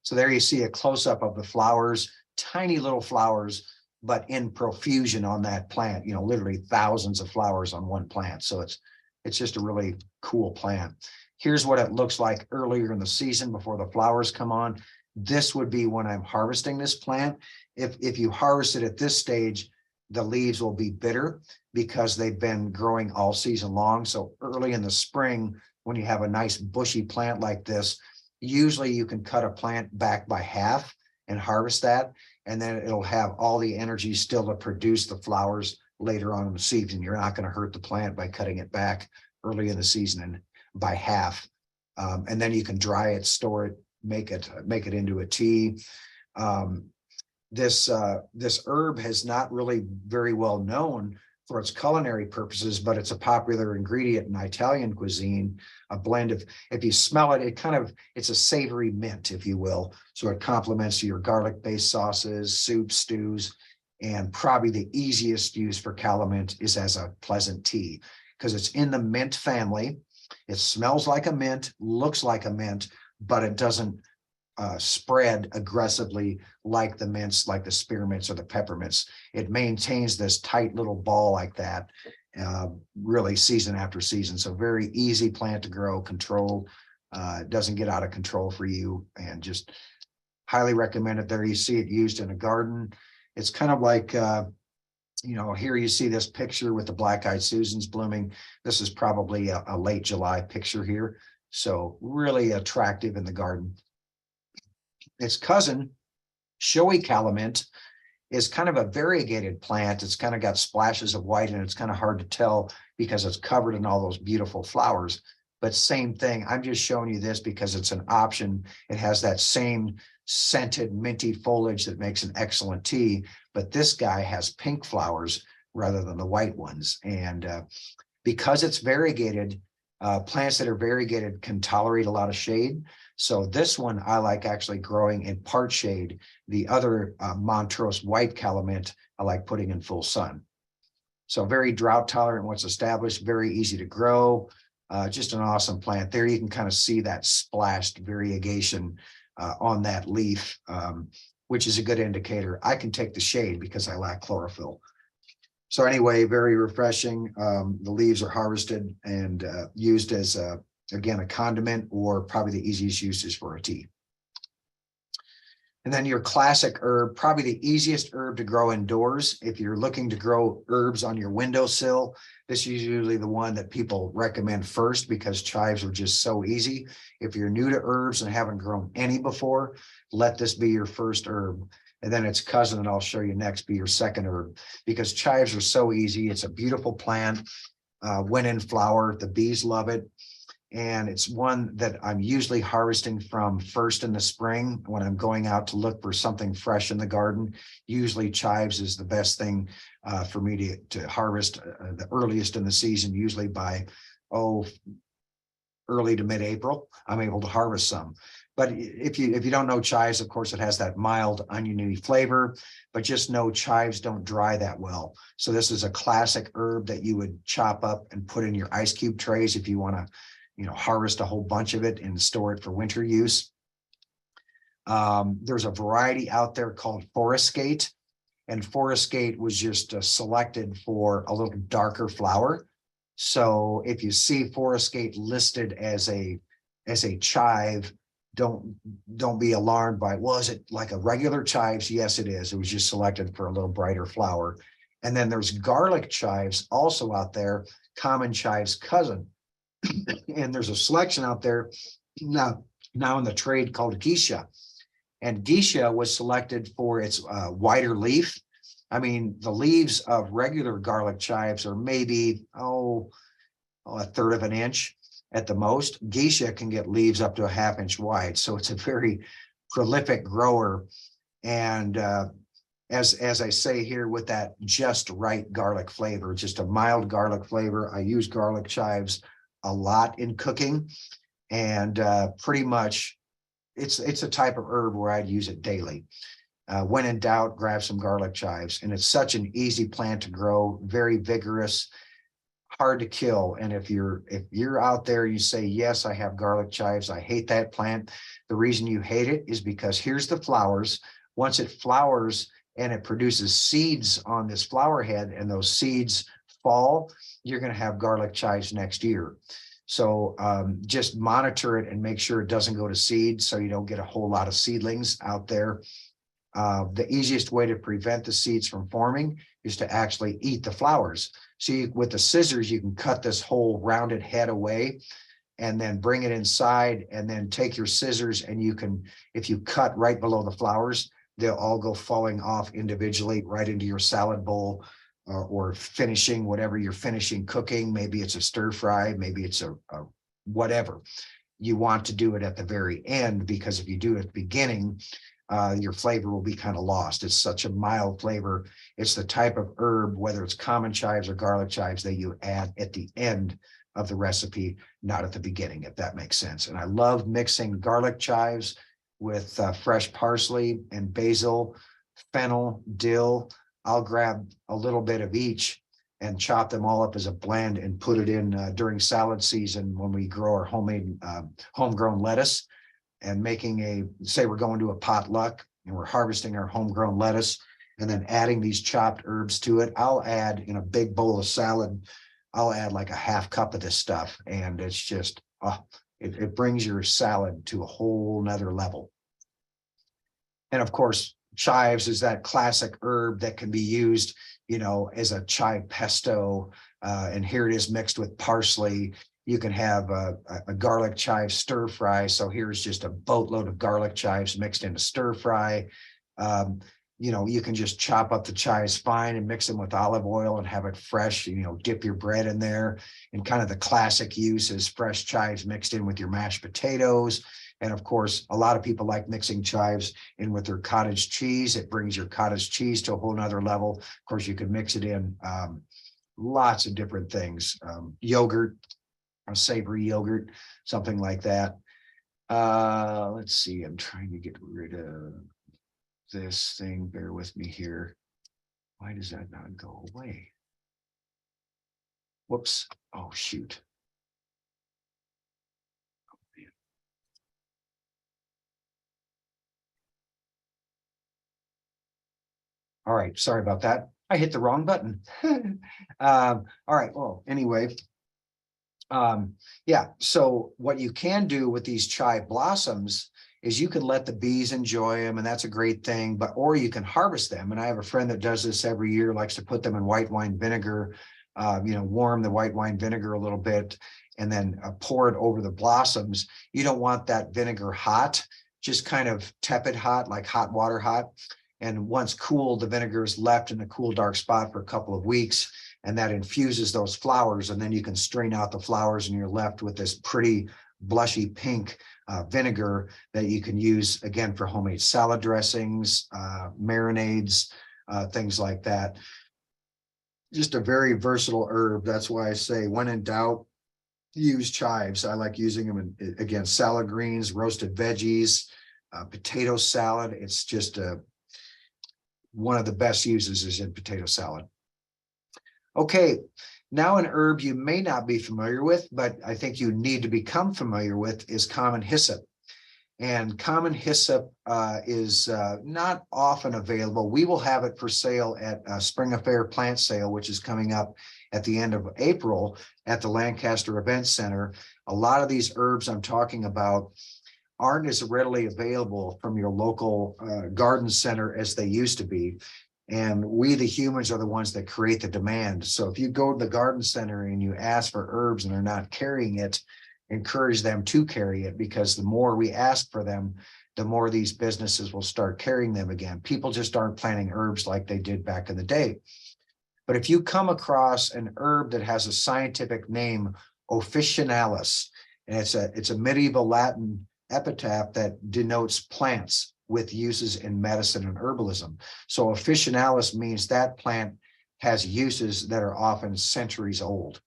So there you see a close-up of the flowers, tiny little flowers, but in profusion on that plant, literally thousands of flowers on one plant. So it's just a really cool plant. Here's what it looks like earlier in the season before the flowers come on. This would be when I'm harvesting this plant. If you harvest it at this stage, the leaves will be bitter because they've been growing all season long. So early in the spring, when you have a nice bushy plant like this, usually you can cut a plant back by half and harvest that, and then it'll have all the energy still to produce the flowers later on in the season. You're not going to hurt the plant by cutting it back early in the season and by half. And then you can dry it, store it, make it into a tea. This herb has not really very well known for its culinary purposes, but it's a popular ingredient in Italian cuisine, a blend of, if you smell it, it's a savory mint, if you will. So it complements your garlic-based sauces, soups, stews, and probably the easiest use for calamint is as a pleasant tea because it's in the mint family. It smells like a mint, looks like a mint, but it doesn't spread aggressively like the mints, like the spearmints or the peppermints. It maintains this tight little ball like that, really season after season. So very easy plant to grow, controlled, doesn't get out of control for you, and just highly recommend it. There you see it used in a garden. It's kind of like, here you see this picture with the black-eyed Susans blooming. This is probably a late July picture here. So really attractive in the garden. Its cousin, showy calamint, is kind of a variegated plant. It's kind of got splashes of white, and it's kind of hard to tell because it's covered in all those beautiful flowers. But same thing, I'm just showing you this because it's an option. It has that same scented minty foliage that makes an excellent tea, but this guy has pink flowers rather than the white ones. And because it's variegated, plants that are variegated can tolerate a lot of shade. So this one I like actually growing in part shade. The other Montrose white calamint I like putting in full sun. So very drought tolerant once established, very easy to grow. Just an awesome plant. There you can kind of see that splashed variegation on that leaf, which is a good indicator. I can take the shade because I lack chlorophyll. So anyway, very refreshing. The leaves are harvested and used as, again, a condiment, or probably the easiest use is for a tea. And then your classic herb, probably the easiest herb to grow indoors. If you're looking to grow herbs on your windowsill, this is usually the one that people recommend first because chives are just so easy. If you're new to herbs and haven't grown any before, let this be your first herb. And then its cousin, and I'll show you next, be your second herb, because chives are so easy. It's a beautiful plant. When in flower, the bees love it. And it's one that I'm usually harvesting from first in the spring when I'm going out to look for something fresh in the garden. Usually chives is the best thing for me to harvest the earliest in the season, usually by, early to mid-April. I'm able to harvest some. But if you don't know chives, of course, it has that mild oniony flavor, but just know chives don't dry that well. So this is a classic herb that you would chop up and put in your ice cube trays if you want to, harvest a whole bunch of it and store it for winter use. There's a variety out there called Forest Gate, and Forest Gate was just selected for a little darker flower. So if you see Forest Gate listed as a chive, don't be alarmed by, well, is it like a regular chives? Yes, it is. It was just selected for a little brighter flower. And then there's garlic chives also out there, common chives cousin. And there's a selection out there now in the trade called Geisha. And Geisha was selected for its wider leaf. I mean, the leaves of regular garlic chives are maybe, a third of an inch at the most. Geisha can get leaves up to a ½ inch wide. So it's a very prolific grower. And as I say here, with that just right garlic flavor, just a mild garlic flavor. I use garlic chives a lot in cooking, and pretty much it's a type of herb where I'd use it daily. When in doubt, grab some garlic chives. And it's such an easy plant to grow, very vigorous, hard to kill. And if you're out there, you say, yes, I have garlic chives, I hate that plant. The reason you hate it is because here's the flowers. Once it flowers and it produces seeds on this flower head, and those seeds fall, you're going to have garlic chives next year. So just monitor it and make sure it doesn't go to seed, so you don't get a whole lot of seedlings out there. The easiest way to prevent the seeds from forming is to actually eat the flowers. So with the scissors, you can cut this whole rounded head away and then bring it inside, and then take your scissors, and you can, if you cut right below the flowers, they'll all go falling off individually right into your salad bowl, or finishing whatever you're finishing cooking. Maybe it's a stir fry, maybe it's a whatever. You want to do it at the very end, because if you do it at the beginning, your flavor will be kind of lost. It's such a mild flavor. It's the type of herb, whether it's common chives or garlic chives, that you add at the end of the recipe, not at the beginning, if that makes sense. And I love mixing garlic chives with fresh parsley and basil, fennel, dill. I'll grab a little bit of each and chop them all up as a blend and put it in during salad season, when we grow our homemade homegrown lettuce. And say we're going to a potluck and we're harvesting our homegrown lettuce, and then adding these chopped herbs to it. I'll add, in a big bowl of salad, I'll add like a ½ cup of this stuff. And it's just, it brings your salad to a whole nother level. And of course, chives is that classic herb that can be used, as a chive pesto. And here it is mixed with parsley. You can have a garlic chive stir fry. So here's just a boatload of garlic chives mixed in a stir fry. You can just chop up the chives fine and mix them with olive oil and have it fresh, dip your bread in there. And kind of the classic use is fresh chives mixed in with your mashed potatoes. And of course, a lot of people like mixing chives in with their cottage cheese. It brings your cottage cheese to a whole nother level. Of course, you can mix it in lots of different things. Yogurt, a savory yogurt, something like that. Let's see, I'm trying to get rid of this thing. Bear with me here. Why does that not go away? Whoops. Oh, shoot. All right, sorry about that. I hit the wrong button. All right, well, anyway. Yeah, so what you can do with these chive blossoms is you can let the bees enjoy them, and that's a great thing, or you can harvest them. And I have a friend that does this every year, likes to put them in white wine vinegar, warm the white wine vinegar a little bit, and then pour it over the blossoms. You don't want that vinegar hot, just kind of tepid hot, like hot water hot. And once cooled, the vinegar is left in a cool, dark spot for a couple of weeks. and that infuses those flowers, and then you can strain out the flowers and you're left with this pretty blushy pink vinegar that you can use again for homemade salad dressings, marinades, things like that. Just a very versatile herb. That's why I say when in doubt, use chives. I like using them in, again, salad greens, roasted veggies, potato salad. It's just one of the best uses is in potato salad. Okay, now an herb you may not be familiar with, but I think you need to become familiar with is common hyssop. And common hyssop is not often available. We will have it for sale at Spring Affair Plant Sale, which is coming up at the end of April at the Lancaster Event Center. A lot of these herbs I'm talking about aren't as readily available from your local garden center as they used to be. And we, the humans, are the ones that create the demand. So if you go to the garden center and you ask for herbs and they're not carrying it, encourage them to carry it, because the more we ask for them, the more these businesses will start carrying them again. People just aren't planting herbs like they did back in the day. But if you come across an herb that has a scientific name, officinalis, and it's a medieval Latin epitaph that denotes plants with uses in medicine and herbalism. So officinalis means that plant has uses that are often centuries old.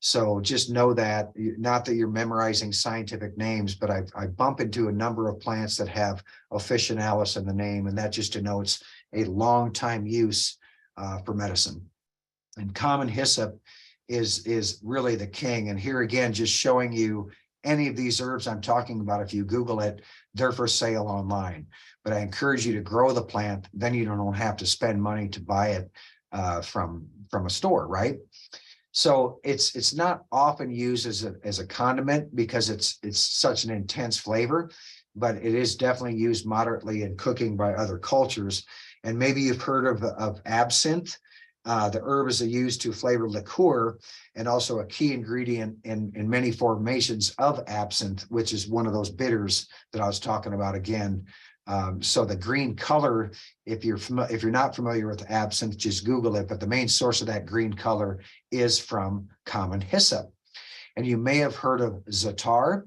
So just know that, not that you're memorizing scientific names, but I bump into a number of plants that have officinalis in the name, and that just denotes a long time use for medicine. And common hyssop is really the king. And here again, just showing you any of these herbs I'm talking about, if you Google it, they're for sale online. But I encourage you to grow the plant, then you don't have to spend money to buy it from a store, right? So it's not often used as a condiment because it's such an intense flavor, but it is definitely used moderately in cooking by other cultures. And maybe you've heard of absinthe. The herb is used to flavor liqueur and also a key ingredient in many formations of absinthe, which is one of those bitters that I was talking about again. So the green color, if you're not familiar with absinthe, just Google it. But the main source of that green color is from common hyssop. And you may have heard of za'atar,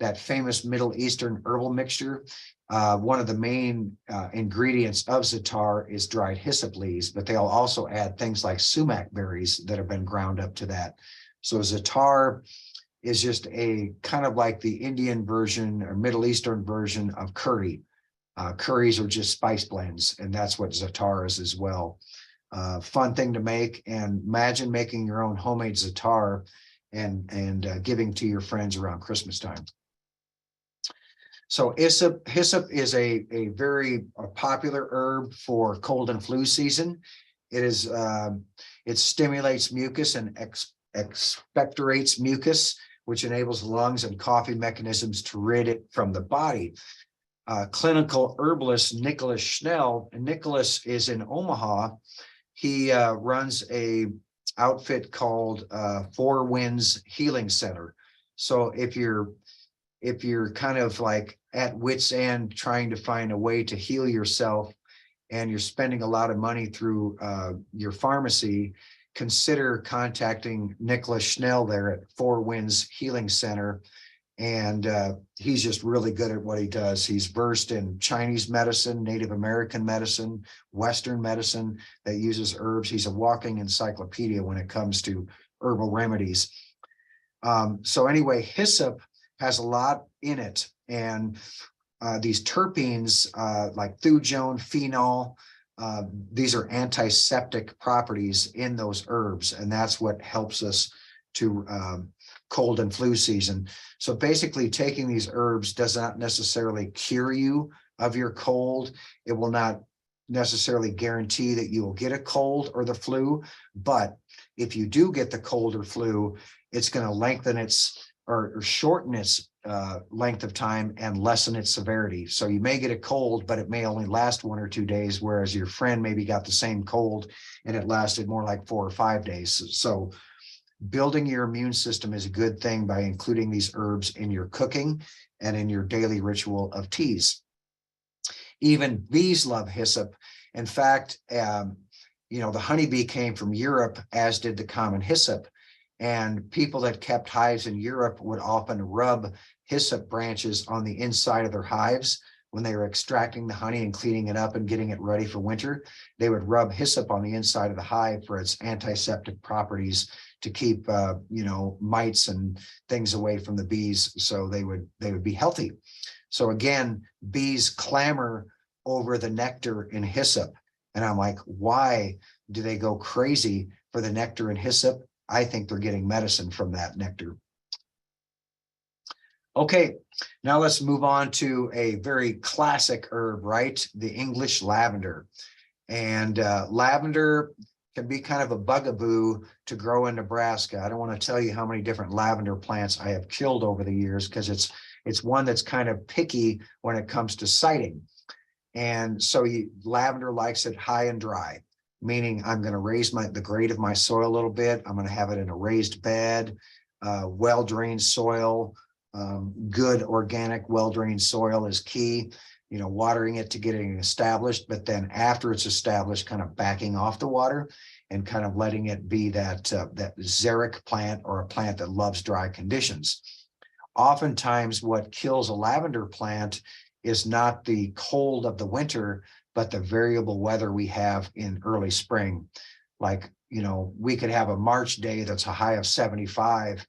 that famous Middle Eastern herbal mixture. One of the main ingredients of za'atar is dried hyssop leaves, but they'll also add things like sumac berries that have been ground up to that. So za'atar is just a kind of like the Indian version or Middle Eastern version of curry. Curries are just spice blends, and that's what za'atar is as well. Fun thing to make, and imagine making your own homemade za'atar and giving to your friends around Christmas time. So hyssop is a very popular herb for cold and flu season. It stimulates mucus and expectorates mucus, which enables lungs and coughing mechanisms to rid it from the body. Clinical herbalist Nicholas Schnell, and Nicholas is in Omaha. He runs a outfit called Four Winds Healing Center. So if you're kind of like at wit's end trying to find a way to heal yourself and you're spending a lot of money through your pharmacy, consider contacting Nicholas Schnell there at Four Winds Healing Center. And he's just really good at what he does. He's versed in Chinese medicine, Native American medicine, Western medicine that uses herbs. He's a walking encyclopedia when it comes to herbal remedies. So anyway, hyssop has a lot in it. And these terpenes like thujone, phenol, these are antiseptic properties in those herbs. And that's what helps us to cold and flu season. So basically taking these herbs does not necessarily cure you of your cold. It will not necessarily guarantee that you will get a cold or the flu, but if you do get the cold or flu, it's going to lengthen its or shorten its length of time and lessen its severity. So you may get a cold, but it may only last 1 or 2 days, whereas your friend maybe got the same cold and it lasted more like 4 or 5 days. So building your immune system is a good thing by including these herbs in your cooking and in your daily ritual of teas. Even bees love hyssop. In fact, the honeybee came from Europe, as did the common hyssop. And people that kept hives in Europe would often rub hyssop branches on the inside of their hives when they were extracting the honey and cleaning it up and getting it ready for winter. They would rub hyssop on the inside of the hive for its antiseptic properties to keep mites and things away from the bees, so they would be healthy. So again, bees clamor over the nectar in hyssop. And I'm like, why do they go crazy for the nectar in hyssop? I think they're getting medicine from that nectar. Okay, now let's move on to a very classic herb, right? The English lavender. And lavender can be kind of a bugaboo to grow in Nebraska. I don't want to tell you how many different lavender plants I have killed over the years, because it's one that's kind of picky when it comes to siting. And so lavender likes it high and dry, meaning I'm going to raise the grade of my soil a little bit. I'm going to have it in a raised bed, well-drained soil. Good organic, well-drained soil is key. Watering it to get it established, but then after it's established, kind of backing off the water and kind of letting it be that xeric plant, or a plant that loves dry conditions. Oftentimes, what kills a lavender plant is not the cold of the winter, but the variable weather we have in early spring. Like, we could have a March day that's a high of 75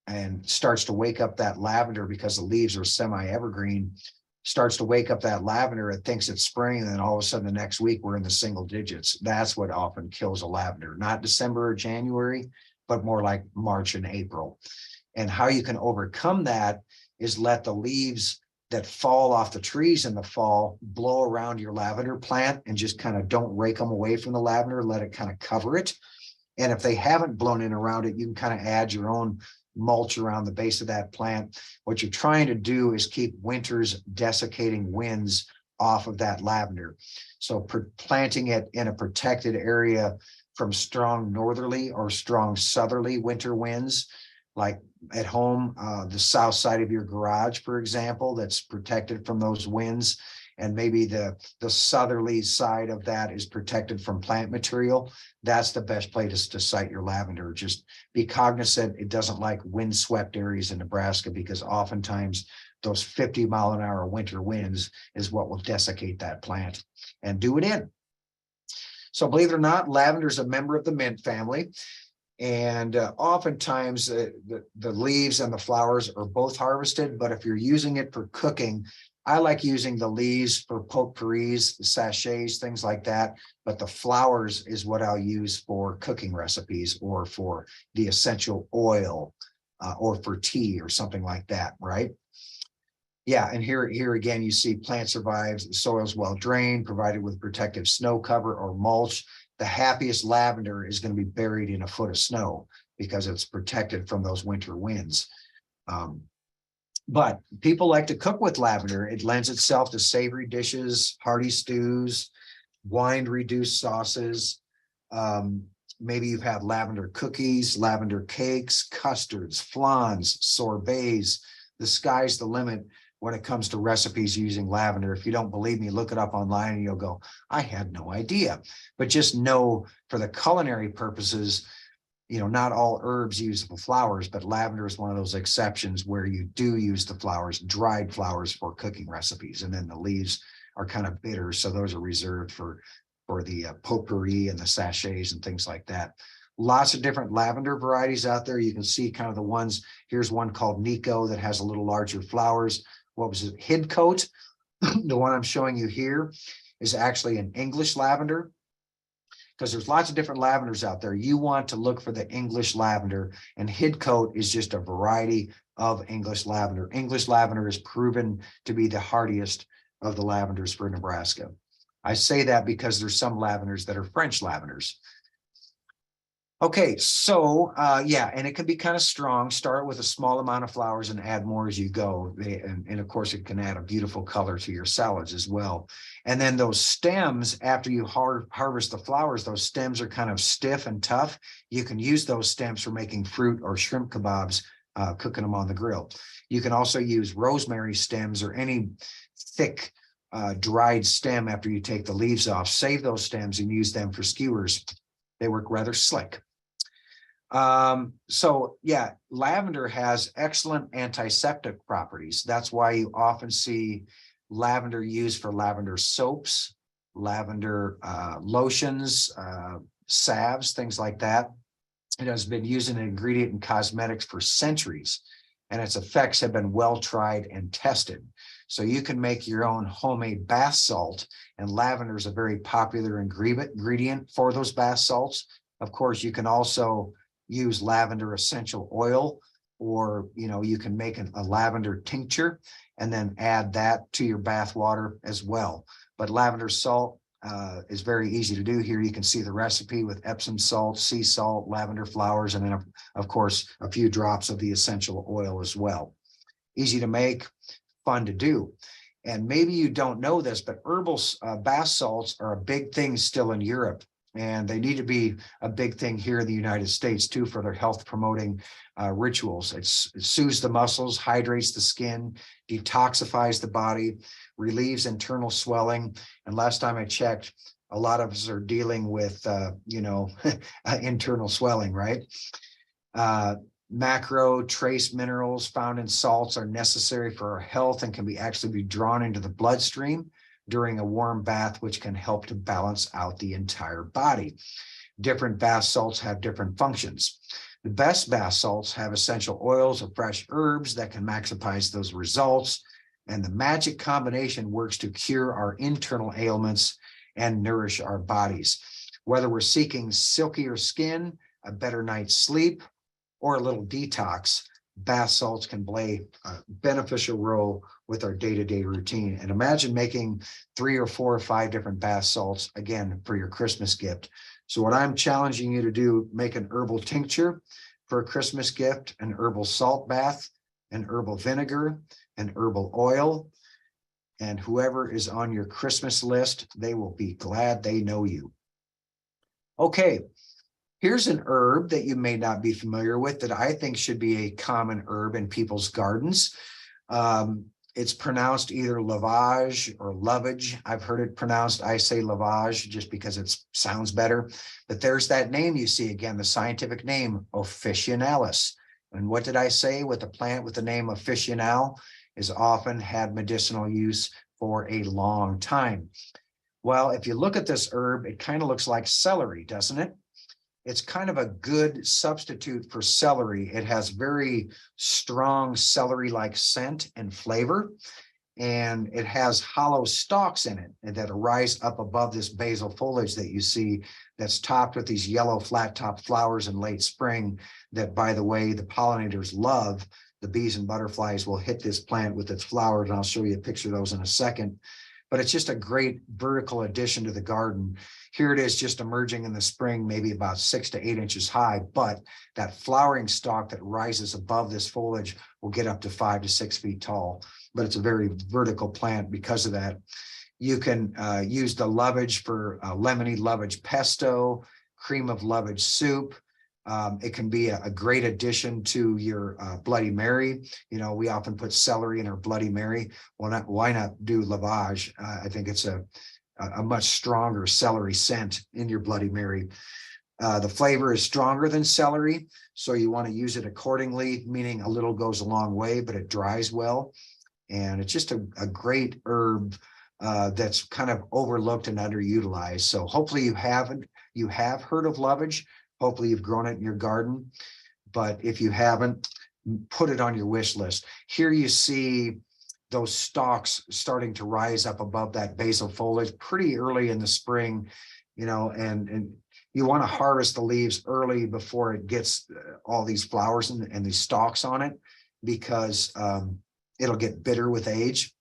and starts to wake up that lavender, because the leaves are semi-evergreen, starts to wake up that lavender. It thinks it's spring, and then all of a sudden the next week we're in the single digits. That's what often kills a lavender, not December or January, but more like March and April. And how you can overcome that is let the leaves that fall off the trees in the fall blow around your lavender plant, and just kind of don't rake them away from the lavender, let it kind of cover it. And if they haven't blown in around it, you can kind of add your own mulch around the base of that plant. What you're trying to do is keep winter's desiccating winds off of that lavender. So planting it in a protected area from strong northerly or strong southerly winter winds, like at home, the south side of your garage, for example, that's protected from those winds. And maybe the southerly side of that is protected from plant material. That's the best place to site your lavender. Just be cognizant it doesn't like windswept areas in Nebraska, because oftentimes those 50-mile-an-hour winter winds is what will desiccate that plant. And do it in. So believe it or not, lavender is a member of the mint family. And oftentimes the leaves and the flowers are both harvested. But if you're using it for cooking, I like using the leaves for potpourris, sachets, things like that. But the flowers is what I'll use for cooking recipes, or for the essential oil, or for tea or something like that, right? Yeah, and here again, you see plant survives, the soil's well drained, provided with protective snow cover or mulch. The happiest lavender is going to be buried in a foot of snow, because it's protected from those winter winds. But people like to cook with lavender. It lends itself to savory dishes, hearty stews, wine-reduced sauces. Maybe you've had lavender cookies, lavender cakes, custards, flans, sorbets. The sky's the limit when it comes to recipes using lavender. If you don't believe me, look it up online and you'll go, I had no idea. But just know, for the culinary purposes, not all herbs use the flowers, but lavender is one of those exceptions where you do use the flowers, dried flowers, for cooking recipes. And then the leaves are kind of bitter, so those are reserved for the potpourri and the sachets and things like that. Lots of different lavender varieties out there. You can see kind of the ones. Here's one called Nico that has a little larger flowers. What was it? Hidcote. The one I'm showing you here is actually an English lavender, because there's lots of different lavenders out there. You want to look for the English lavender, and Hidcote is just a variety of English lavender. English lavender is proven to be the hardiest of the lavenders for Nebraska. I say that because there's some lavenders that are French lavenders. Okay, so yeah, and it can be kind of strong. Start with a small amount of flowers and add more as you go. And of course, it can add a beautiful color to your salads as well. And then those stems, after you harvest the flowers, those stems are kind of stiff and tough. You can use those stems for making fruit or shrimp kebabs, cooking them on the grill. You can also use rosemary stems or any thick dried stem after you take the leaves off. Save those stems and use them for skewers. They work rather slick. So yeah, lavender has excellent antiseptic properties. That's why you often see lavender used for lavender soaps, lavender lotions, salves, things like that. It has been used as an ingredient in cosmetics for centuries, and its effects have been well tried and tested. So you can make your own homemade bath salt, and lavender is a very popular ingredient for those bath salts. Of course, you can also use lavender essential oil, or you can make a lavender tincture and then add that to your bath water as well. But lavender salt is very easy to do. Here you can see the recipe with Epsom salt, sea salt, lavender flowers, and then of course a few drops of the essential oil as well. Easy to make, fun to do. And maybe you don't know this, but herbal bath salts are a big thing still in Europe. And they need to be a big thing here in the United States too for their health promoting rituals. It soothes the muscles, hydrates the skin, detoxifies the body, relieves internal swelling. And last time I checked, a lot of us are dealing with, internal swelling, right? Macro trace minerals found in salts are necessary for our health and can actually be drawn into the bloodstream during a warm bath, which can help to balance out the entire body. Different bath salts have different functions. The best bath salts have essential oils of fresh herbs that can maximize those results. And the magic combination works to cure our internal ailments and nourish our bodies. Whether we're seeking silkier skin, a better night's sleep, or a little detox, bath salts can play a beneficial role with our day-to-day routine. And imagine making 3 or 4 or 5 different bath salts, again, for your Christmas gift. So what I'm challenging you to do, make an herbal tincture for a Christmas gift, an herbal salt bath, an herbal vinegar, an herbal oil, and whoever is on your Christmas list, they will be glad they know you. Okay. Here's an herb that you may not be familiar with that I think should be a common herb in people's gardens. It's pronounced either lavage or lovage. I've heard it pronounced, I say lavage just because it sounds better. But there's that name you see again, the scientific name, officinalis. And what did I say? With the plant with the name officinal is often had medicinal use for a long time. Well, if you look at this herb, it kind of looks like celery, doesn't it? It's kind of a good substitute for celery. It has very strong celery-like scent and flavor, and it has hollow stalks in it that rise up above this basal foliage that you see that's topped with these yellow flat-top flowers in late spring that, by the way, the pollinators love. The bees and butterflies will hit this plant with its flowers, and I'll show you a picture of those in a second. But it's just a great vertical addition to the garden. Here it is just emerging in the spring, maybe about 6 to 8 inches high, but that flowering stalk that rises above this foliage will get up to 5 to 6 feet tall. But it's a very vertical plant because of that. You can use the lovage for lemony lovage pesto, cream of lovage soup. It can be a great addition to your Bloody Mary. We often put celery in our Bloody Mary. Well, why not do lavage? I think it's a much stronger celery scent in your Bloody Mary. The flavor is stronger than celery, so you want to use it accordingly, meaning a little goes a long way, but it dries well. And it's just a great herb that's kind of overlooked and underutilized. So hopefully you have heard of lovage. Hopefully you've grown it in your garden, but if you haven't, put it on your wish list. Here you see those stalks starting to rise up above that basal foliage pretty early in the spring, and you want to harvest the leaves early before it gets all these flowers and these stalks on it, because it'll get bitter with age.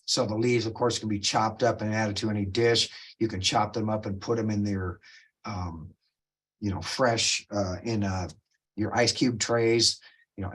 So the leaves, of course, can be chopped up and added to any dish. You can chop them up and put them in their fresh in your ice cube trays,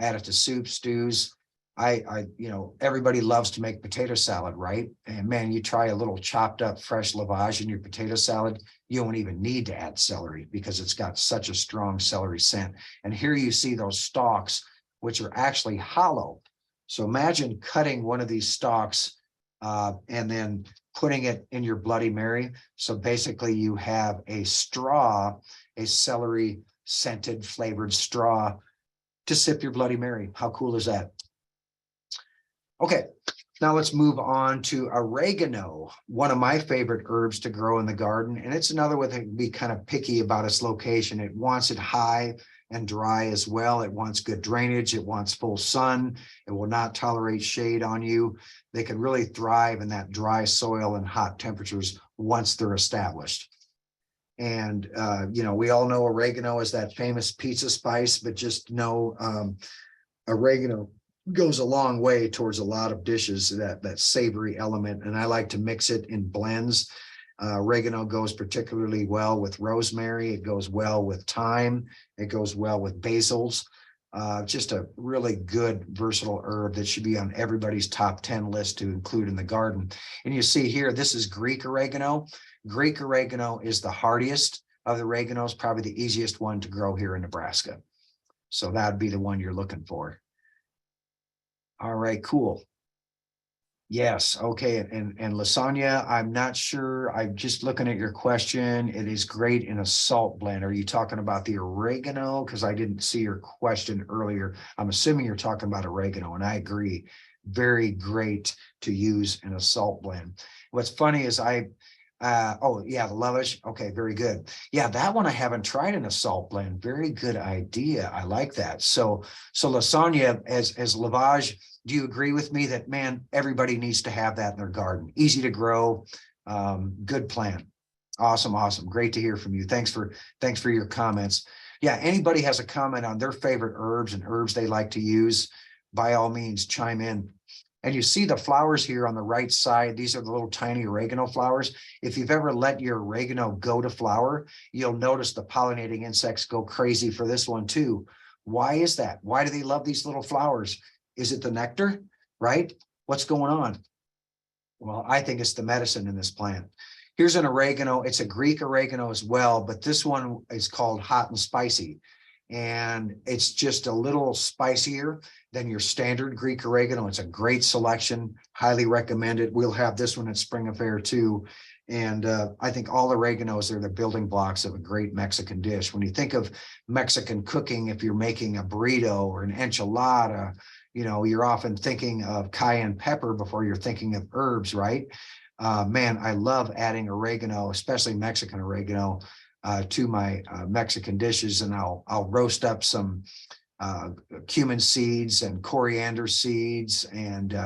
add it to soup, stews. Everybody loves to make potato salad, right? And man, you try a little chopped up fresh lavage in your potato salad, you won't even need to add celery because it's got such a strong celery scent. And here you see those stalks, which are actually hollow. So imagine cutting one of these stalks and then putting it in your Bloody Mary. So basically you have a straw, a celery scented flavored straw to sip your Bloody Mary. How cool is that? Okay, now let's move on to oregano, one of my favorite herbs to grow in the garden. And it's another one that can be kind of picky about its location. It wants it high and dry as well. It wants good drainage. It wants full sun. It will not tolerate shade on you. They can really thrive in that dry soil and hot temperatures once they're established. And, we all know oregano is that famous pizza spice, but just know oregano goes a long way towards a lot of dishes, that savory element. And I like to mix it in blends. Oregano goes particularly well with rosemary. It goes well with thyme. It goes well with basils. Just a really good versatile herb that should be on everybody's top 10 list to include in the garden. And you see here, this is Greek oregano. Greek oregano is the hardiest of the oreganos, probably the easiest one to grow here in Nebraska. So that'd be the one you're looking for. All right, cool. Yes, okay, and Lasagna, I'm not sure. I'm just looking at your question. It is great in a salt blend. Are you talking about the oregano? Because I didn't see your question earlier. I'm assuming you're talking about oregano, and I agree. Very great to use in a salt blend. What's funny is oh yeah, the Levash. Okay, very good. Yeah, that one I haven't tried in a salt blend. Very good idea. I like that. So lasagna as lavage. Do you agree with me that, man, everybody needs to have that in their garden? Easy to grow, good plant. Awesome. Great to hear from you. Thanks for your comments. Yeah, anybody has a comment on their favorite herbs and herbs they like to use, by all means, chime in. And you see the flowers here on the right side. These are the little tiny oregano flowers. If you've ever let your oregano go to flower, you'll notice the pollinating insects go crazy for this one too. Why is that? Why do they love these little flowers? Is it the nectar, right? What's going on? Well, I think it's the medicine in this plant. Here's an oregano. It's a Greek oregano as well, but this one is called hot and spicy. And it's just a little spicier than your standard Greek oregano. It's a great selection. Highly recommend it. We'll have this one at Spring Affair too. And I think all oreganos are the building blocks of a great Mexican dish. When you think of Mexican cooking, if you're making a burrito or an enchilada, you're often thinking of cayenne pepper before you're thinking of herbs, right? Man, I love adding oregano, especially Mexican oregano, to my Mexican dishes. And I'll roast up some cumin seeds and coriander seeds and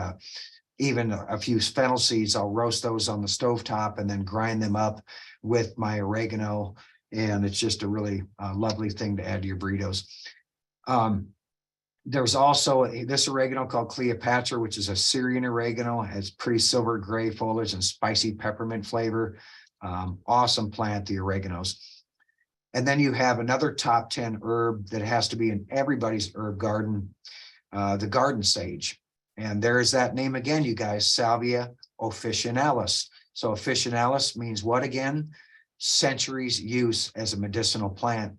even a few fennel seeds. I'll roast those on the stovetop and then grind them up with my oregano. And it's just a really lovely thing to add to your burritos. There's also this oregano called Cleopatra, which is a Syrian oregano. It has pretty silver gray foliage and spicy peppermint flavor. Awesome plant, the oreganos. And then you have another top 10 herb that has to be in everybody's herb garden, the garden sage. And there is that name again, you guys, Salvia officinalis. So officinalis means what again? Centuries use as a medicinal plant.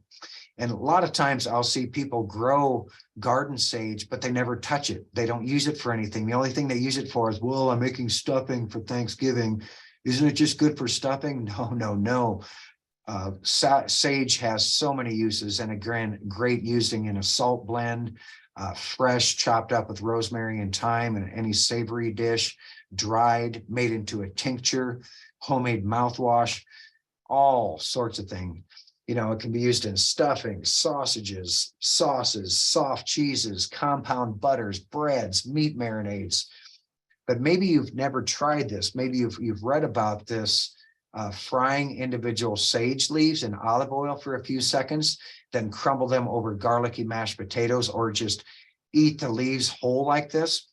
And a lot of times I'll see people grow garden sage, but they never touch it. They don't use it for anything. The only thing they use it for is, well, I'm making stuffing for Thanksgiving. Isn't it just good for stuffing? No. Sage has so many uses, and again, great using in a salt blend, fresh, chopped up with rosemary and thyme in any savory dish, dried, made into a tincture, homemade mouthwash, all sorts of things. It can be used in stuffing, sausages, sauces, soft cheeses, compound butters, breads, meat marinades. But maybe you've never tried this. Maybe you've read about this, frying individual sage leaves in olive oil for a few seconds, then crumble them over garlicky mashed potatoes, or just eat the leaves whole like this.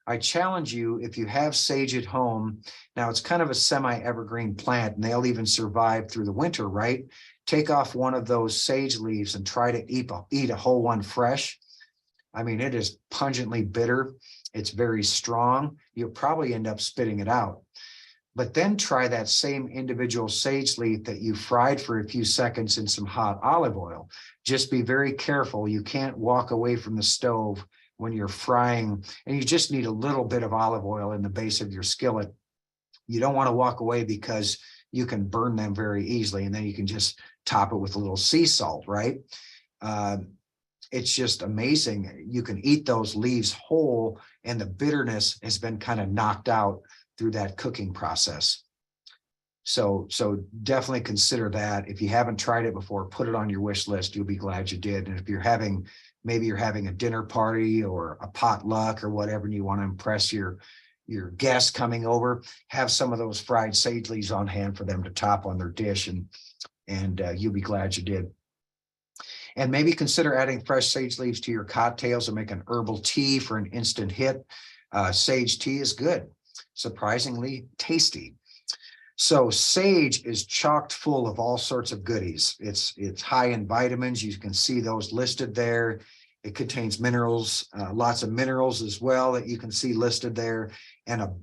I challenge you, if you have sage at home, now it's kind of a semi-evergreen plant, and they'll even survive through the winter, right? Take off one of those sage leaves and try to eat a whole one fresh. I mean, it is pungently bitter. It's very strong. You'll probably end up spitting it out. But then try that same individual sage leaf that you fried for a few seconds in some hot olive oil. Just be very careful. You can't walk away from the stove when you're frying, and you just need a little bit of olive oil in the base of your skillet. You don't want to walk away because you can burn them very easily, and then you can just top it with a little sea salt, right? It's just amazing. You can eat those leaves whole, and the bitterness has been kind of knocked out through that cooking process. So definitely consider that. If you haven't tried it before, put it on your wish list. You'll be glad you did. And if maybe you're having a dinner party or a potluck or whatever, and you want to impress your guests coming over, have some of those fried sage leaves on hand for them to top on their dish, and you'll be glad you did. And maybe consider adding fresh sage leaves to your cocktails or make an herbal tea for an instant hit. Sage tea is good, surprisingly tasty. So sage is chocked full of all sorts of goodies. It's high in vitamins. You can see those listed there. It contains minerals, lots of minerals as well that you can see listed there, and a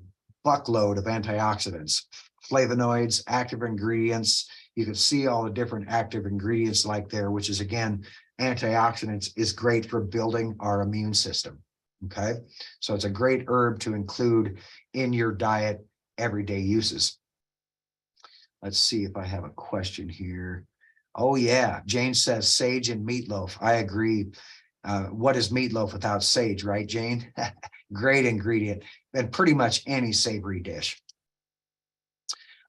buckload of antioxidants, flavonoids, active ingredients. You can see all the different active ingredients like there, which is, again, antioxidants is great for building our immune system. Okay, so it's a great herb to include in your diet, everyday uses. Let's see if I have a question here. Oh yeah, Jane says sage and meatloaf. I agree. What is meatloaf without sage, right, Jane? Great ingredient, and pretty much any savory dish.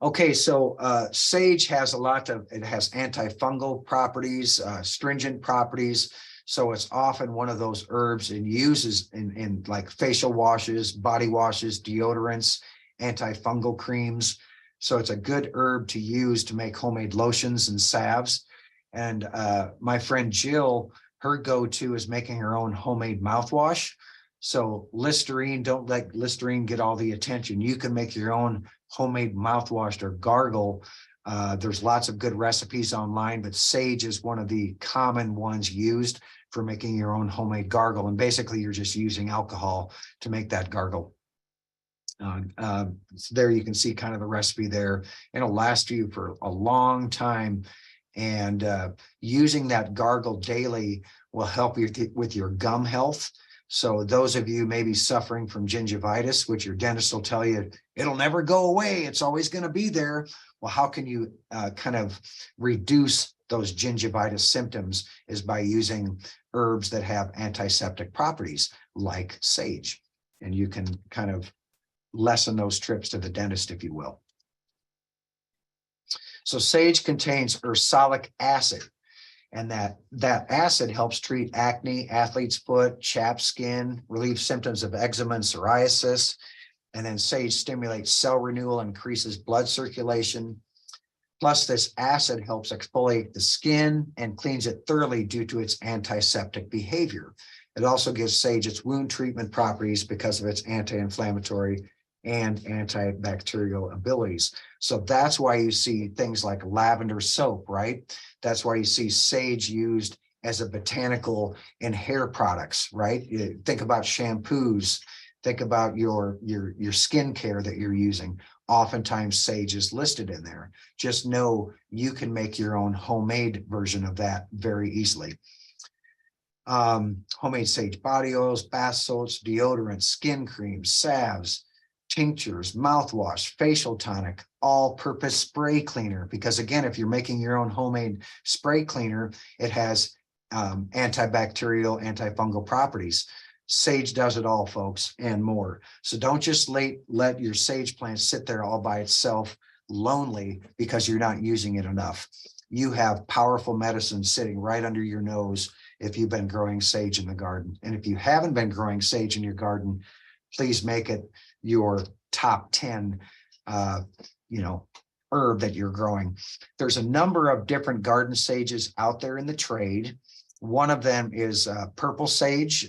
Okay, so sage has it has antifungal properties, stringent properties. So it's often one of those herbs and uses in like facial washes, body washes, deodorants, antifungal creams. So it's a good herb to use to make homemade lotions and salves. And my friend Jill, her go-to is making her own homemade mouthwash. So Listerine, don't let Listerine get all the attention. You can make your own homemade mouthwash or gargle. There's lots of good recipes online, but sage is one of the common ones used for making your own homemade gargle. And basically you're just using alcohol to make that gargle. So there you can see kind of the recipe there. It'll last you for a long time. And using that gargle daily will help you with your gum health. So those of you maybe suffering from gingivitis, which your dentist will tell you, it'll never go away, it's always going to be there. Well, how can you kind of reduce those gingivitis symptoms is by using herbs that have antiseptic properties like sage. And you can kind of lessen those trips to the dentist, if you will. So sage contains ursolic acid, and that acid helps treat acne, athlete's foot, chapped skin, relieve symptoms of eczema and psoriasis. And then sage stimulates cell renewal, increases blood circulation. Plus, this acid helps exfoliate the skin and cleans it thoroughly due to its antiseptic behavior. It also gives sage its wound treatment properties because of its anti-inflammatory and antibacterial abilities. So that's why you see things like lavender soap, right? That's why you see sage used as a botanical in hair products, right? You think about shampoos, think about your skincare that you're using. Oftentimes sage is listed in there. Just know you can make your own homemade version of that very easily. Homemade sage body oils, bath salts, deodorants, skin creams, salves, tinctures, mouthwash, facial tonic, all-purpose spray cleaner. Because again, if you're making your own homemade spray cleaner, it has antibacterial, antifungal properties. Sage does it all, folks, and more. So don't just let your sage plant sit there all by itself, lonely, because you're not using it enough. You have powerful medicine sitting right under your nose if you've been growing sage in the garden. And if you haven't been growing sage in your garden, please make it your top 10 herb that you're growing. There's a number of different garden sages out there in the trade. One of them is purple sage,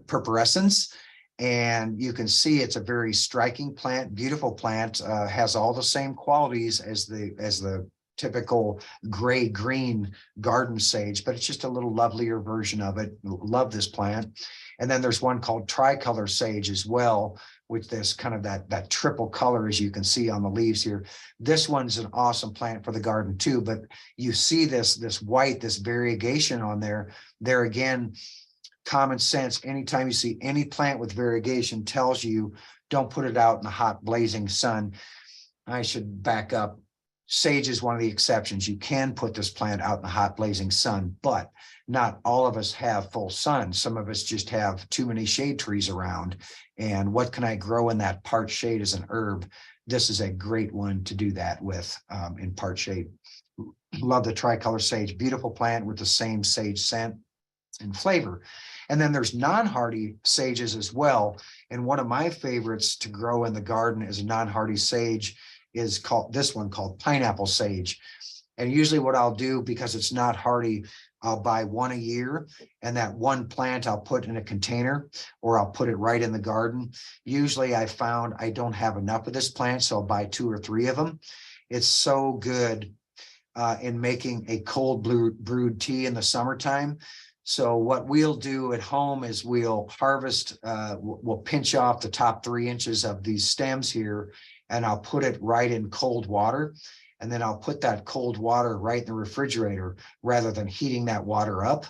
purpurescens, and you can see it's a very striking plant, beautiful plant, has all the same qualities as the typical gray green garden sage, but it's just a little lovelier version of it. Love this plant. And then there's one called tricolor sage as well, with this kind of that triple color, as you can see on the leaves here. This one's an awesome plant for the garden too, but you see this white, this variegation on there. There again, common sense, anytime you see any plant with variegation, tells you don't put it out in the hot blazing sun. I should back up. Sage is one of the exceptions. You can put this plant out in the hot blazing sun, but not all of us have full sun. Some of us just have too many shade trees around. And what can I grow in that part shade as an herb? This is a great one to do that with in part shade. Love the tricolor sage, beautiful plant with the same sage scent and flavor. And then there's non-hardy sages as well. And one of my favorites to grow in the garden as a non-hardy sage is called pineapple sage. And usually what I'll do, because it's not hardy, I'll buy one a year, and that one plant I'll put in a container, or I'll put it right in the garden. Usually I found I don't have enough of this plant, so I'll buy 2 or 3 of them. It's so good in making a cold brewed tea in the summertime. So what we'll do at home is we'll harvest, we'll pinch off the top 3 inches of these stems here, and I'll put it right in cold water. And then I'll put that cold water right in the refrigerator rather than heating that water up.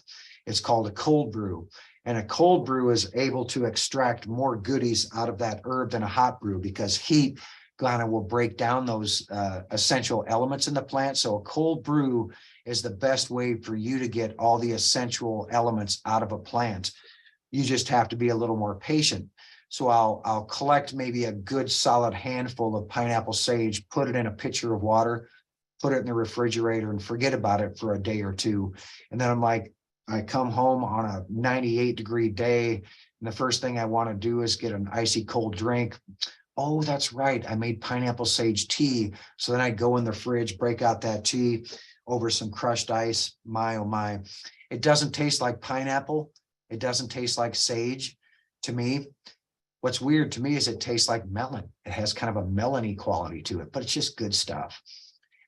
It's called a cold brew. And a cold brew is able to extract more goodies out of that herb than a hot brew, because heat kind of will break down those essential elements in the plant. So a cold brew is the best way for you to get all the essential elements out of a plant. You just have to be a little more patient. So I'll collect maybe a good solid handful of pineapple sage, put it in a pitcher of water, put it in the refrigerator, and forget about it for a day or 2. And then I come home on a 98-degree day, and the first thing I want to do is get an icy cold drink. Oh, that's right, I made pineapple sage tea. So then I go in the fridge, break out that tea over some crushed ice. My, oh my. It doesn't taste like pineapple. It doesn't taste like sage to me. What's weird to me is it tastes like melon. It has kind of a melony quality to it, but it's just good stuff.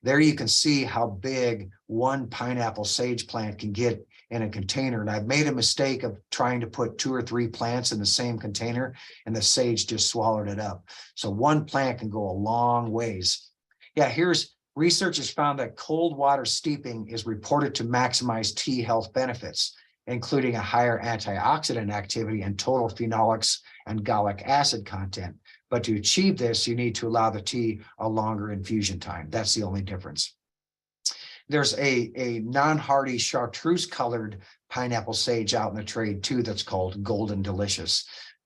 There you can see how big one pineapple sage plant can get in a container. And I've made a mistake of trying to put 2 or 3 plants in the same container, and the sage just swallowed it up. So one plant can go a long ways. Yeah, research has found that cold water steeping is reported to maximize tea health benefits, including a higher antioxidant activity and total phenolics and gallic acid content. But to achieve this, you need to allow the tea a longer infusion time. That's the only difference. There's a non-hardy chartreuse colored pineapple sage out in the trade too that's called Golden Delicious.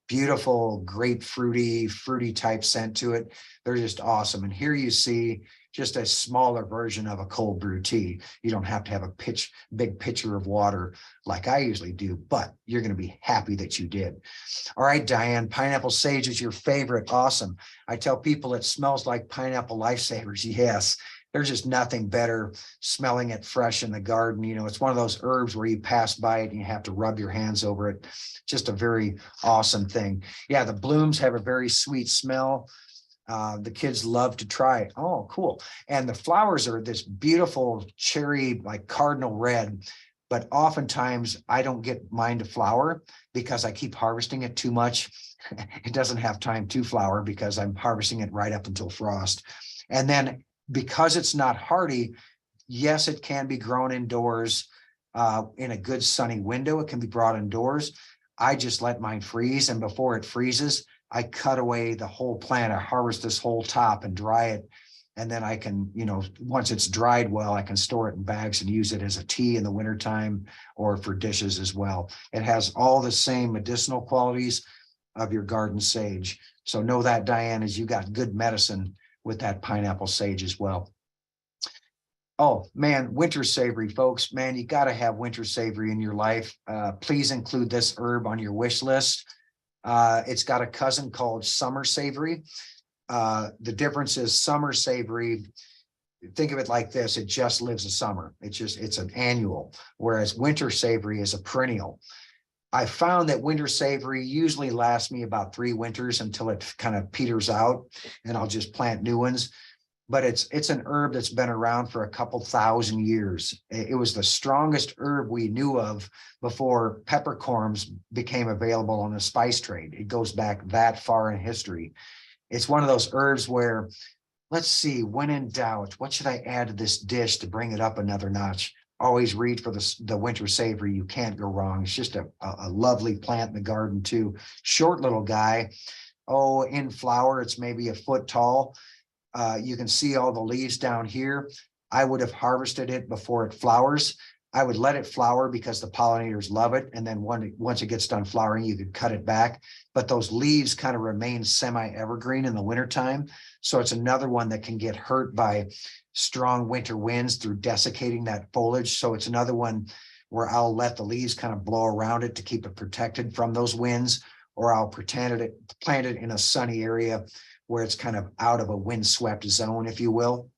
Beautiful, fruity type scent to it. They're just awesome. And here you see just a smaller version of a cold brew tea. You don't have to have a big pitcher of water like I usually do, but you're going to be happy that you did. All right, Diane, pineapple sage is your favorite. Awesome. I tell people it smells like pineapple lifesavers. Yes, there's just nothing better smelling it fresh in the garden. You know, it's one of those herbs where you pass by it and you have to rub your hands over it. Just a very awesome thing. Yeah, the blooms have a very sweet smell. The kids love to try it. Oh, cool. And the flowers are this beautiful cherry, like cardinal red, but oftentimes I don't get mine to flower because I keep harvesting it too much. It doesn't have time to flower because I'm harvesting it right up until frost. And then because it's not hardy, yes, it can be grown indoors in a good sunny window. It can be brought indoors. I just let mine freeze, and before it freezes, I cut away the whole plant. I harvest this whole top and dry it. And then I can, once it's dried well, I can store it in bags and use it as a tea in the wintertime or for dishes as well. It has all the same medicinal qualities of your garden sage. So know that, Diane, as you got good medicine with that pineapple sage as well. Oh man, winter savory, folks, man, you got to have winter savory in your life. Please include this herb on your wish list. It's got a cousin called summer savory. The difference is summer savory, think of it like this, it just lives a summer. It's an annual, whereas winter savory is a perennial. I found that winter savory usually lasts me about 3 winters until it kind of peters out, and I'll just plant new ones. But it's an herb that's been around for a couple thousand years. It was the strongest herb we knew of before peppercorns became available on the spice trade. It goes back that far in history. It's one of those herbs where, let's see, when in doubt, what should I add to this dish to bring it up another notch? always reach for the winter savory. You can't go wrong. It's just a lovely plant in the garden too. Short little guy. Oh, in flower, it's maybe a foot tall. You can see all the leaves down here. I would have harvested it before it flowers. I would let it flower because the pollinators love it. And then once it gets done flowering, you could cut it back. But those leaves kind of remain semi-evergreen in the wintertime. So it's another one that can get hurt by strong winter winds through desiccating that foliage. So it's another one where I'll let the leaves kind of blow around it to keep it protected from those winds, or I'll plant it in a sunny area where it's kind of out of a windswept zone, if you will.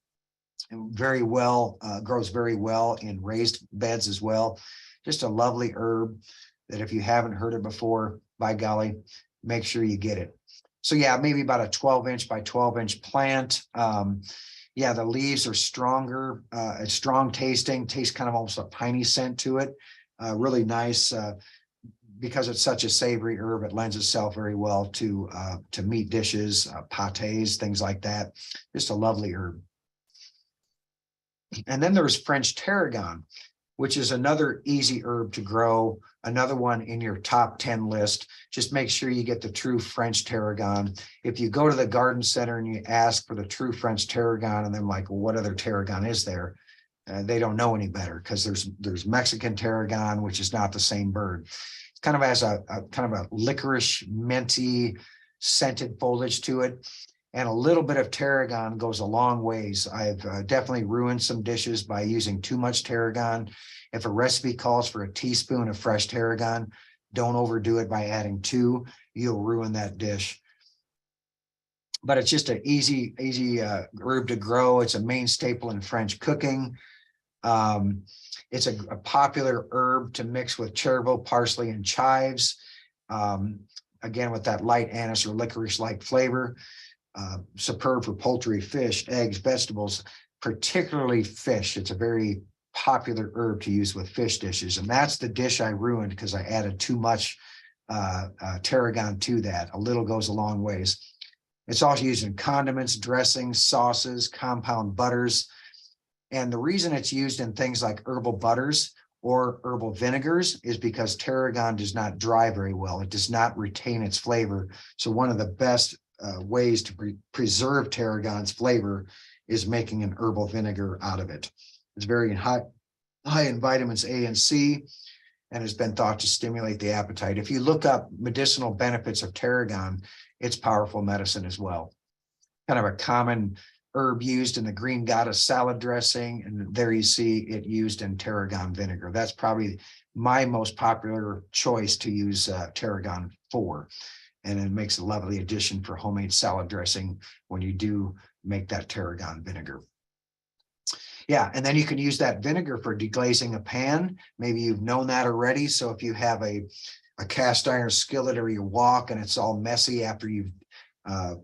And very well, grows very well in raised beds as well. Just a lovely herb that if you haven't heard it before, by golly, make sure you get it. So yeah, maybe about a 12-inch by 12-inch plant. Yeah, the leaves are stronger. It's strong tasting, tastes kind of almost a piney scent to it. Really nice. Because it's such a savory herb, it lends itself very well to meat dishes, pâtés, things like that. Just a lovely herb. And then there's French tarragon, which is another easy herb to grow, another one in your top 10 list. Just make sure you get the true French tarragon. If you go to the garden center and you ask for the true French tarragon, and they're like, well, what other tarragon is there? They don't know any better, because there's Mexican tarragon, which is not the same bird. It kind of has a kind of a licorice, minty, scented foliage to it. And a little bit of tarragon goes a long ways. I've definitely ruined some dishes by using too much tarragon. If a recipe calls for a teaspoon of fresh tarragon, don't overdo it by adding 2. You'll ruin that dish. But it's just an easy herb to grow. It's a main staple in French cooking. It's a popular herb to mix with chervil, parsley, and chives. Again, with that light anise or licorice-like flavor. Superb for poultry, fish, eggs, vegetables, particularly fish. It's a very popular herb to use with fish dishes. And that's the dish I ruined because I added too much tarragon to that. A little goes a long ways. It's also used in condiments, dressings, sauces, compound butters. And the reason it's used in things like herbal butters or herbal vinegars is because tarragon does not dry very well. It does not retain its flavor. So one of the best ways to preserve tarragon's flavor is making an herbal vinegar out of it. It's very high in vitamins A and C, and has been thought to stimulate the appetite. If you look up medicinal benefits of tarragon, it's powerful medicine as well. Kind of a common herb used in the green goddess salad dressing, and there you see it used in tarragon vinegar. That's probably my most popular choice to use tarragon for. And it makes a lovely addition for homemade salad dressing when you do make that tarragon vinegar. Yeah, and then you can use that vinegar for deglazing a pan. Maybe you've known that already. So if you have a cast iron skillet or your wok and it's all messy after you've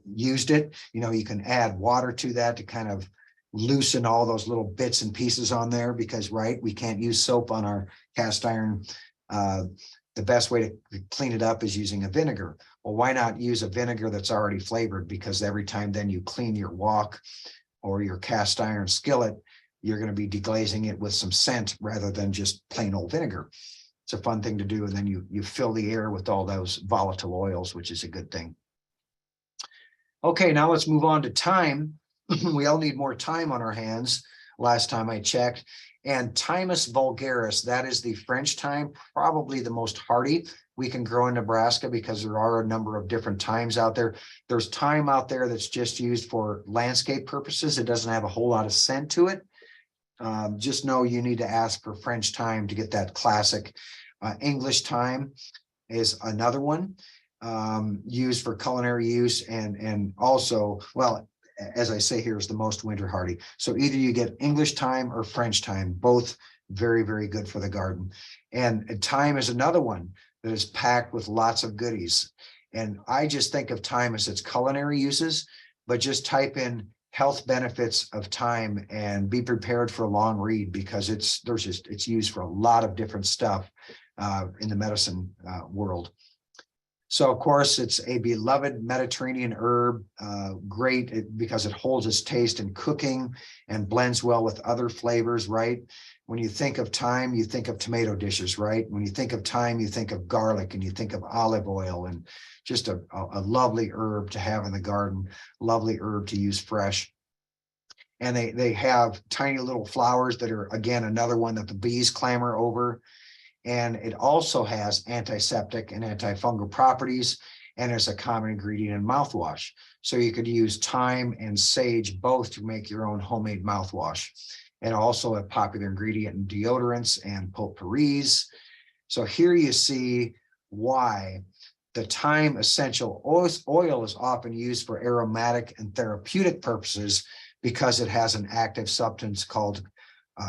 used it, you can add water to that to kind of loosen all those little bits and pieces on there, because we can't use soap on our cast iron. The best way to clean it up is using a vinegar. Well, why not use a vinegar that's already flavored? Because every time then you clean your wok or your cast iron skillet, you're going to be deglazing it with some scent rather than just plain old vinegar. It's a fun thing to do. And then you fill the air with all those volatile oils, which is a good thing. Okay, now let's move on to thyme. We all need more thyme on our hands. Last time I checked. And Thymus vulgaris, that is the French thyme, probably the most hardy we can grow in Nebraska, because there are a number of different thymes out there. There's thyme out there that's just used for landscape purposes. It doesn't have a whole lot of scent to it. Just know you need to ask for French thyme to get that classic. English thyme is another one used for culinary use, and also, well, as I say here, is the most winter hardy. So either you get English thyme or French thyme, both very, very good for the garden. And thyme is another one that is packed with lots of goodies. And I just think of thyme as its culinary uses, but just type in health benefits of thyme and be prepared for a long read, because it's used for a lot of different stuff in the medicine world. So of course, it's a beloved Mediterranean herb, because it holds its taste in cooking and blends well with other flavors, right? When you think of thyme, you think of tomato dishes, right? When you think of thyme, you think of garlic and you think of olive oil, and just a lovely herb to have in the garden, lovely herb to use fresh. And they have tiny little flowers that are, again, another one that the bees clamor over. And it also has antiseptic and antifungal properties, and is a common ingredient in mouthwash. So you could use thyme and sage both to make your own homemade mouthwash, and also a popular ingredient in deodorants and potpourris. So here you see why the thyme essential oil is often used for aromatic and therapeutic purposes, because it has an active substance called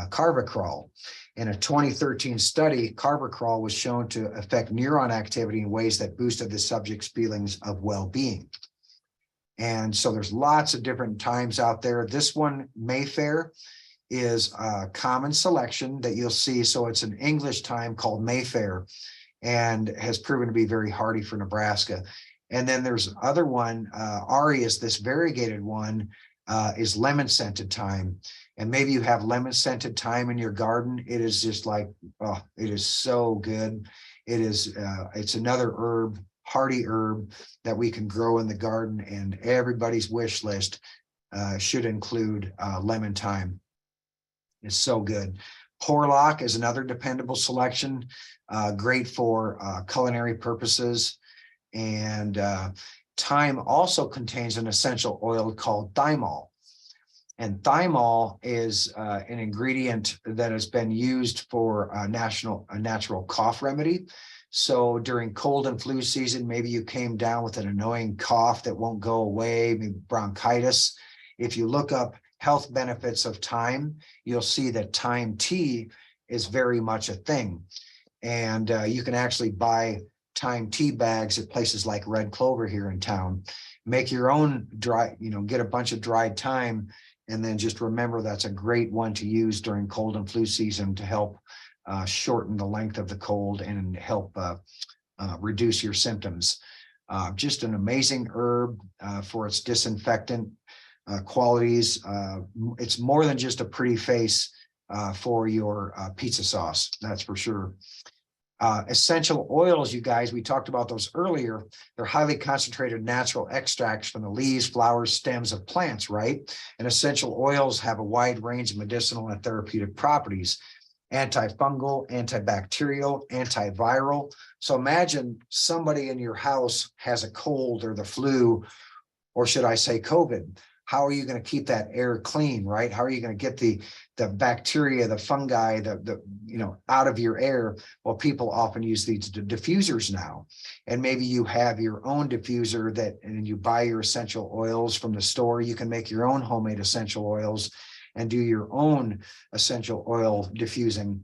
carvacrol. In a 2013 study, carvacrol was shown to affect neuron activity in ways that boosted the subject's feelings of well-being. And so there's lots of different thymes out there. This one, Mayfair, is a common selection that you'll see. So it's an English thyme called Mayfair, and has proven to be very hardy for Nebraska. And then there's other one, Aureus, this variegated one, is lemon scented thyme. And maybe you have lemon scented thyme in your garden. It is just like, oh, it is so good. It is, it's another herb, hardy herb that we can grow in the garden, and everybody's wish list should include lemon thyme. It's so good. Porlock is another dependable selection, great for culinary purposes. And thyme also contains an essential oil called thymol. And thymol is an ingredient that has been used for a natural cough remedy. So during cold and flu season, maybe you came down with an annoying cough that won't go away, maybe bronchitis. If you look up health benefits of thyme, you'll see that thyme tea is very much a thing. And you can actually buy thyme tea bags at places like Red Clover here in town. Make your own dry, get a bunch of dried thyme, and then just remember that's a great one to use during cold and flu season to help shorten the length of the cold and help reduce your symptoms. Just an amazing herb for its disinfectant qualities. It's more than just a pretty face for your pizza sauce, that's for sure. Essential oils, you guys, we talked about those earlier. They're highly concentrated natural extracts from the leaves, flowers, stems of plants, right? And essential oils have a wide range of medicinal and therapeutic properties: antifungal, antibacterial, antiviral. So imagine somebody in your house has a cold or the flu, or should I say COVID. How are you going to keep that air clean, right? How are you going to get the bacteria, the fungi, out of your air? Well, people often use these diffusers now, and maybe you have your own diffuser and you buy your essential oils from the store. You can make your own homemade essential oils and do your own essential oil diffusing.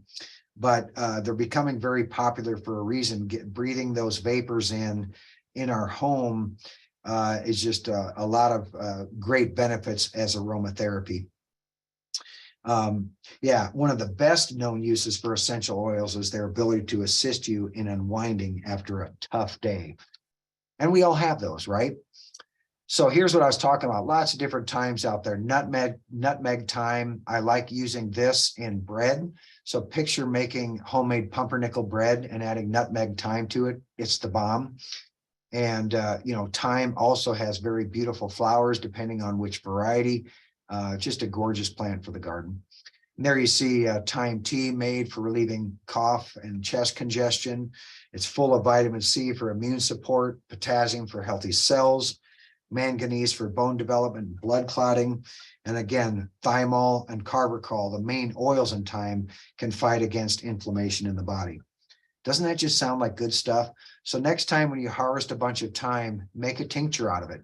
But they're becoming very popular for a reason. Breathing those vapors in our home is just a lot of great benefits as aromatherapy. One of the best known uses for essential oils is their ability to assist you in unwinding after a tough day. And we all have those, right? So here's what I was talking about. Lots of different thymes out there. Nutmeg thyme. I like using this in bread. So picture making homemade pumpernickel bread and adding nutmeg thyme to it. It's the bomb. And, thyme also has very beautiful flowers, depending on which variety. Just a gorgeous plant for the garden. And there you see thyme tea made for relieving cough and chest congestion. It's full of vitamin C for immune support, potassium for healthy cells, manganese for bone development and blood clotting. And again, thymol and carvacrol, the main oils in thyme, can fight against inflammation in the body. Doesn't that just sound like good stuff? So next time when you harvest a bunch of thyme, make a tincture out of it.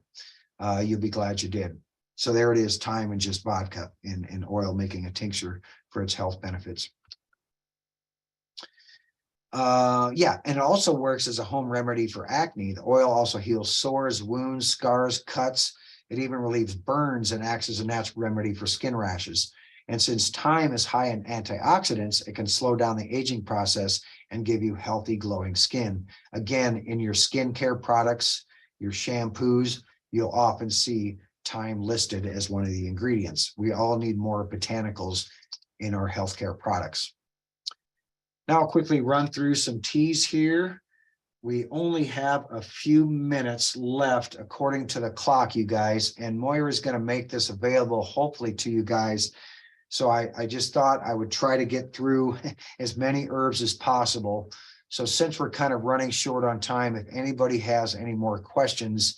You'll be glad you did. So there it is, thyme and just vodka in oil, making a tincture for its health benefits. And it also works as a home remedy for acne. The oil also heals sores, wounds, scars, cuts. It even relieves burns and acts as a natural remedy for skin rashes. And since thyme is high in antioxidants, it can slow down the aging process and give you healthy, glowing skin. Again, in your skincare products, your shampoos, you'll often see thyme listed as one of the ingredients. We all need more botanicals in our healthcare products. Now I'll quickly run through some teas here. We only have a few minutes left according to the clock, you guys, and Moira is going to make this available hopefully to you guys. So I just thought I would try to get through as many herbs as possible. So since we're kind of running short on time, if anybody has any more questions,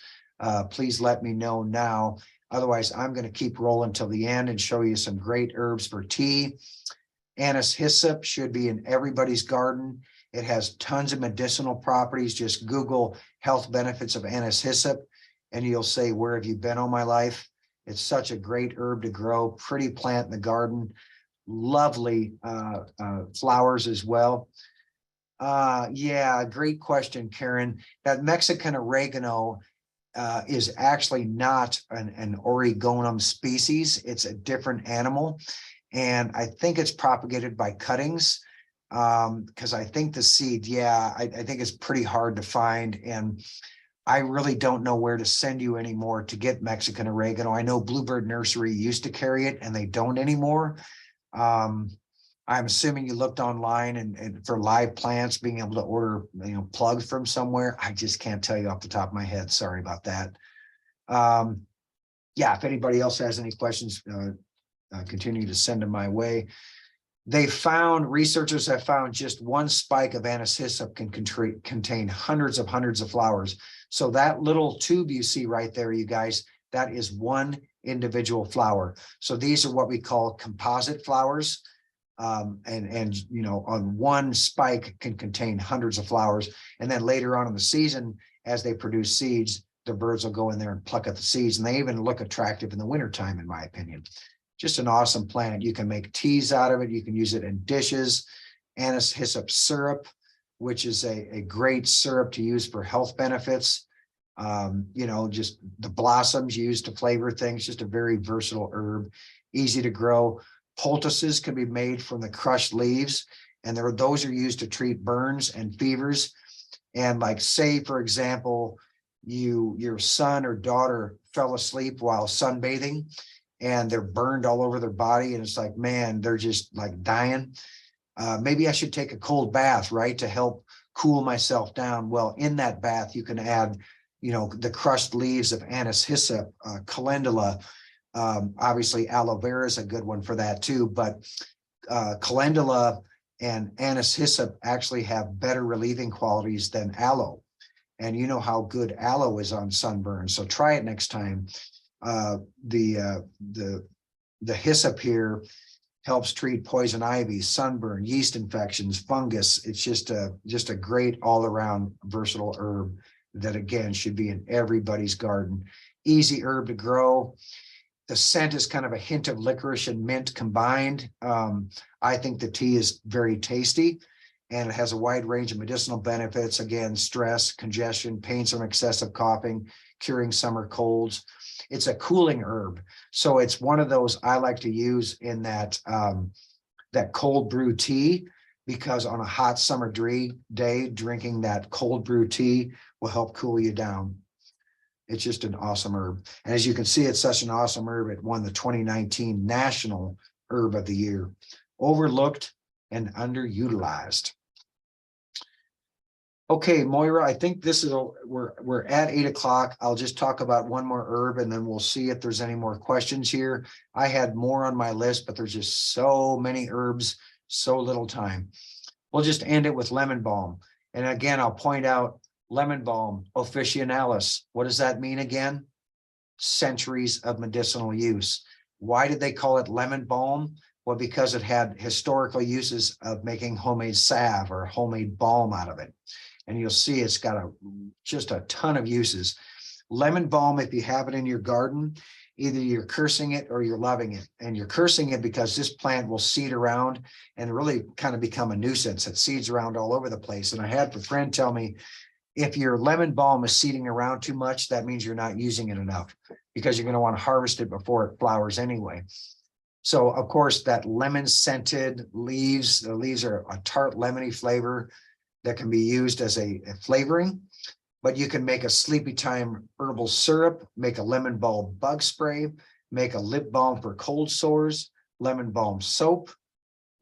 please let me know now. Otherwise, I'm going to keep rolling till the end and show you some great herbs for tea. Anise hyssop should be in everybody's garden. It has tons of medicinal properties. Just Google health benefits of anise hyssop and you'll say, where have you been all my life? It's such a great herb to grow, pretty plant in the garden, lovely flowers as well. Yeah, great question, Karen. That Mexican oregano is actually not an Oregonum species. It's a different animal. And I think it's propagated by cuttings. Because I think the seed, yeah, I think it's pretty hard to find. And I really don't know where to send you anymore to get Mexican oregano. I know Bluebird Nursery used to carry it and they don't anymore. I'm assuming you looked online and for live plants, being able to order, plugs from somewhere. I just can't tell you off the top of my head. Sorry about that. Yeah, if anybody else has any questions, continue to send them my way. Researchers have found just one spike of anise hyssop can contain hundreds of flowers. So that little tube you see right there, you guys, that is one individual flower. So these are what we call composite flowers. On one spike can contain hundreds of flowers. And then later on in the season, as they produce seeds, the birds will go in there and pluck at the seeds. And they even look attractive in the wintertime, in my opinion. Just an awesome plant. You can make teas out of it. You can use it in dishes. Anise hyssop syrup, which is a great syrup to use for health benefits. Just the blossoms used to flavor things. Just a very versatile herb, easy to grow. Poultices can be made from the crushed leaves, and those are used to treat burns and fevers. And like, say, for example, your son or daughter fell asleep while sunbathing, and they're burned all over their body. And it's like, man, they're just like dying. Maybe I should take a cold bath, right, to help cool myself down. Well, in that bath, you can add, the crushed leaves of anise hyssop, calendula. Obviously, aloe vera is a good one for that too. But calendula and anise hyssop actually have better relieving qualities than aloe. And you know how good aloe is on sunburn. So try it next time. The hyssop here helps treat poison ivy, sunburn, yeast infections, fungus. It's just a great all around versatile herb that again should be in everybody's garden. Easy herb to grow. The scent is kind of a hint of licorice and mint combined. I think the tea is very tasty and it has a wide range of medicinal benefits. Again, stress, congestion, pains from excessive coughing, curing summer colds. It's a cooling herb. So it's one of those I like to use in that cold brew tea, because on a hot summer day, drinking that cold brew tea will help cool you down. It's just an awesome herb. And as you can see, it's such an awesome herb. It won the 2019 National Herb of the Year. Overlooked and underutilized. Okay, Moira, I think we're at 8 o'clock. I'll just talk about one more herb and then we'll see if there's any more questions here. I had more on my list, but there's just so many herbs, so little time. We'll just end it with lemon balm. And again, I'll point out lemon balm officinalis. What does that mean again? Centuries of medicinal use. Why did they call it lemon balm? Well, because it had historical uses of making homemade salve or homemade balm out of it. And you'll see it's got just a ton of uses. Lemon balm, if you have it in your garden, either you're cursing it or you're loving it. And you're cursing it because this plant will seed around and really kind of become a nuisance. It seeds around all over the place. And I had a friend tell me, if your lemon balm is seeding around too much, that means you're not using it enough, because you're going to want to harvest it before it flowers anyway. So of course, that lemon scented leaves, the leaves are a tart lemony flavor that can be used as a flavoring, but you can make a sleepy time herbal syrup, make a lemon balm bug spray, make a lip balm for cold sores, lemon balm soap,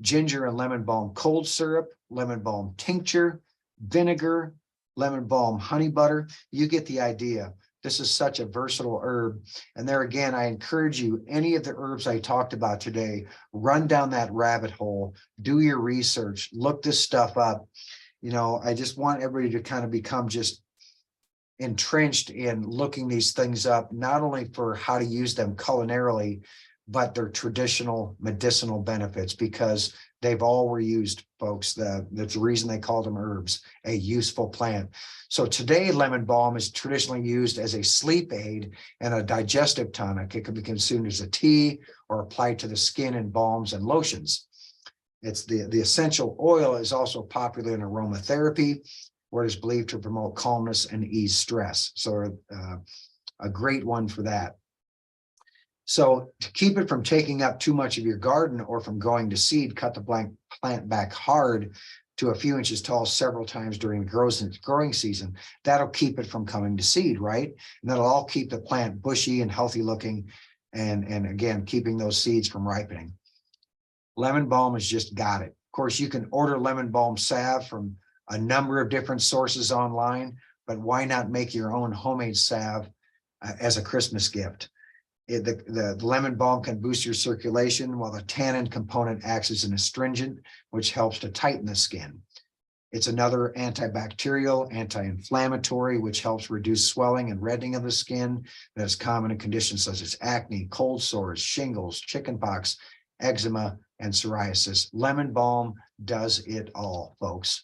ginger and lemon balm cold syrup, lemon balm tincture, vinegar, lemon balm honey butter. You get the idea. This is such a versatile herb. And there again, I encourage you, any of the herbs I talked about today, run down that rabbit hole, do your research, look this stuff up. You know, I just want everybody to kind of become just entrenched in looking these things up, not only for how to use them culinarily, but their traditional medicinal benefits, because they've all were used, folks. That's the reason they called them herbs, a useful plant. So today, lemon balm is traditionally used as a sleep aid and a digestive tonic. It can be consumed as a tea or applied to the skin in balms and lotions. It's the essential oil is also popular in aromatherapy, where it is believed to promote calmness and ease stress. So a great one for that. So to keep it from taking up too much of your garden or from going to seed, cut the plant back hard to a few inches tall several times during the growing season. That'll keep it from coming to seed, right? And that'll all keep the plant bushy and healthy looking, and again, keeping those seeds from ripening. Lemon balm has just got it. Of course, you can order lemon balm salve from a number of different sources online, but why not make your own homemade salve as a Christmas gift? The lemon balm can boost your circulation, while the tannin component acts as an astringent, which helps to tighten the skin. It's another antibacterial, anti-inflammatory, which helps reduce swelling and reddening of the skin that is common in conditions such as acne, cold sores, shingles, chickenpox, eczema, and psoriasis. Lemon balm does it all, folks.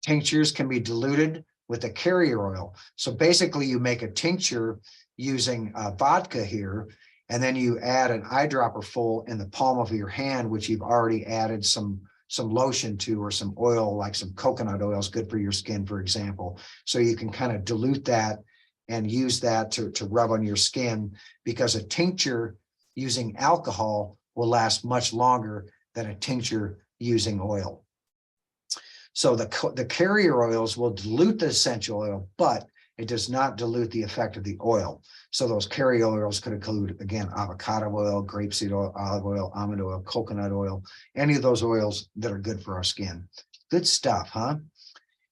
Tinctures can be diluted with a carrier oil. So basically, you make a tincture using vodka here, and then you add an eyedropper full in the palm of your hand, which you've already added some lotion to, or some oil, like some coconut oil is good for your skin, for example. So you can kind of dilute that and use that to rub on your skin, because a tincture using alcohol will last much longer than a tincture using oil. So the carrier oils will dilute the essential oil, but it does not dilute the effect of the oil. So those carrier oils could include, again, avocado oil, grapeseed oil, olive oil, almond oil, coconut oil, any of those oils that are good for our skin. Good stuff, huh?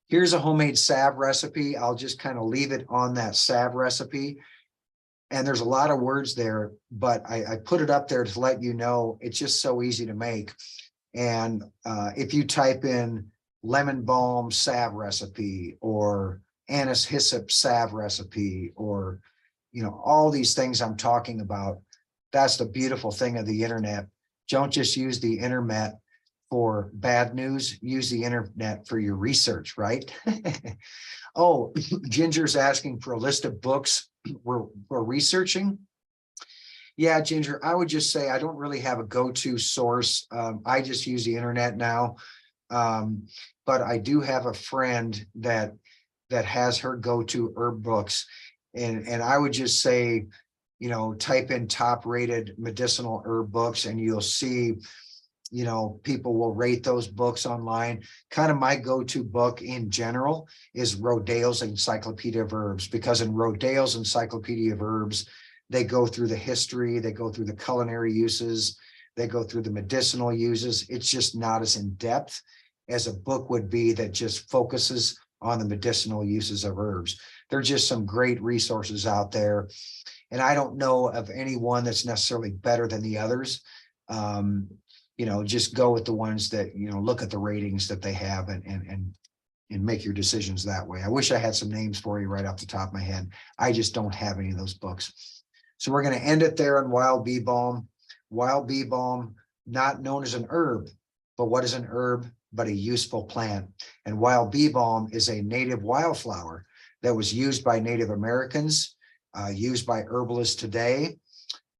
Here's a homemade salve recipe. I'll just kind of leave it on that salve recipe. And there's a lot of words there, but I put it up there to let you know it's just so easy to make. And if you type in lemon balm salve recipe, or anise hyssop salve recipe, or, you know, all these things I'm talking about, that's the beautiful thing of the internet. Don't just use the internet for bad news, use the internet for your research, right? Oh, Ginger's asking for a list of books we're researching. Yeah, Ginger, I would just say I don't really have a go-to source. I just use the internet now. But I do have a friend that has her go-to herb books. And I would just say, you know, type in top rated medicinal herb books, and you'll see, you know, people will rate those books online. Kind of my go-to book in general is Rodale's Encyclopedia of Herbs, because in Rodale's Encyclopedia of Herbs, they go through the history, they go through the culinary uses, they go through the medicinal uses. It's just not as in depth as a book would be that just focuses on the medicinal uses of herbs. There are just some great resources out there. And I don't know of any one that's necessarily better than the others. You know, just go with the ones that, you know, look at the ratings that they have and make your decisions that way. I wish I had some names for you right off the top of my head. I just don't have any of those books. So we're going to end it there on wild bee balm. Wild bee balm, not known as an herb, but what is an herb but a useful plant? And wild bee balm is a native wildflower that was used by Native Americans, used by herbalists today.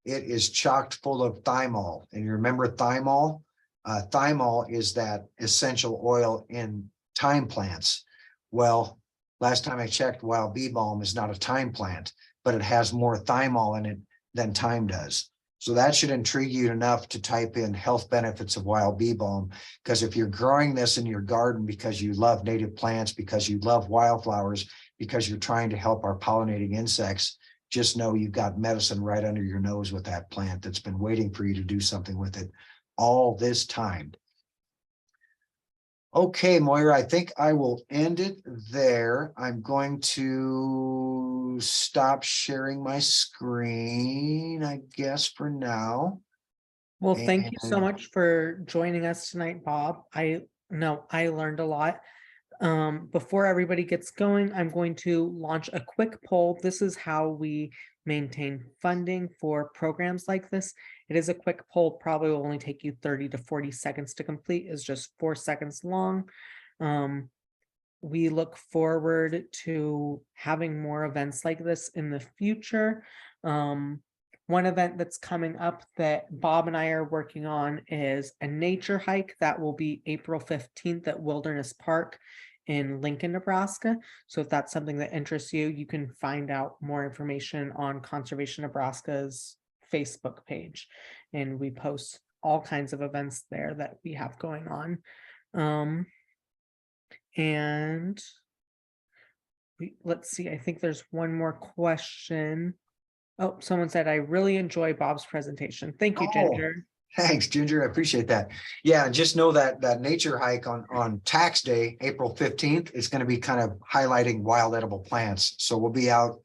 It is chocked full of thymol. And you remember thymol? Thymol is that essential oil in thyme plants. Well, last time I checked, wild bee balm is not a thyme plant, but it has more thymol in it than thyme does. So that should intrigue you enough to type in health benefits of wild bee balm, because if you're growing this in your garden because you love native plants, because you love wildflowers, because you're trying to help our pollinating insects, just know you've got medicine right under your nose with that plant that's been waiting for you to do something with it all this time. Okay, Moira, I think I will end it there. I'm going to stop sharing my screen, I guess, for now. Well, thank you so And much for joining us tonight, Bob. I know I learned a lot. Before everybody gets going, I'm going to launch a quick poll. This is how we maintain funding for programs like this. It is a quick poll, probably will only take you 30 to 40 seconds to complete. It's just 4 seconds long. We look forward to having more events like this in the future. One event that's coming up that Bob and I are working on is a nature hike that will be April 15th at Wilderness Park in Lincoln, Nebraska. So if that's something that interests you, you can find out more information on Conservation Nebraska's Facebook page. And we post all kinds of events there that we have going on. And let's see, I think there's one more question. Oh, someone said, I really enjoy Bob's presentation. Thank you, Ginger. Thanks, Ginger. I appreciate that. Yeah, just know that nature hike on tax day, April 15th, is going to be kind of highlighting wild edible plants. So we'll be out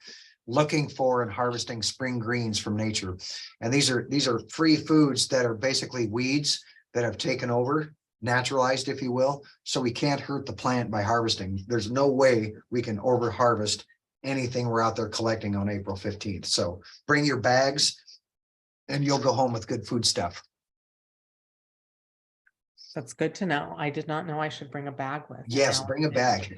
looking for and harvesting spring greens from nature. And these are free foods that are basically weeds that have taken over, naturalized, if you will. So we can't hurt the plant by harvesting. There's no way we can over harvest anything we're out there collecting on April 15th. So bring your bags and you'll go home with good food stuff. That's good to know. I did not know I should bring a bag with. Yes, bring a bag.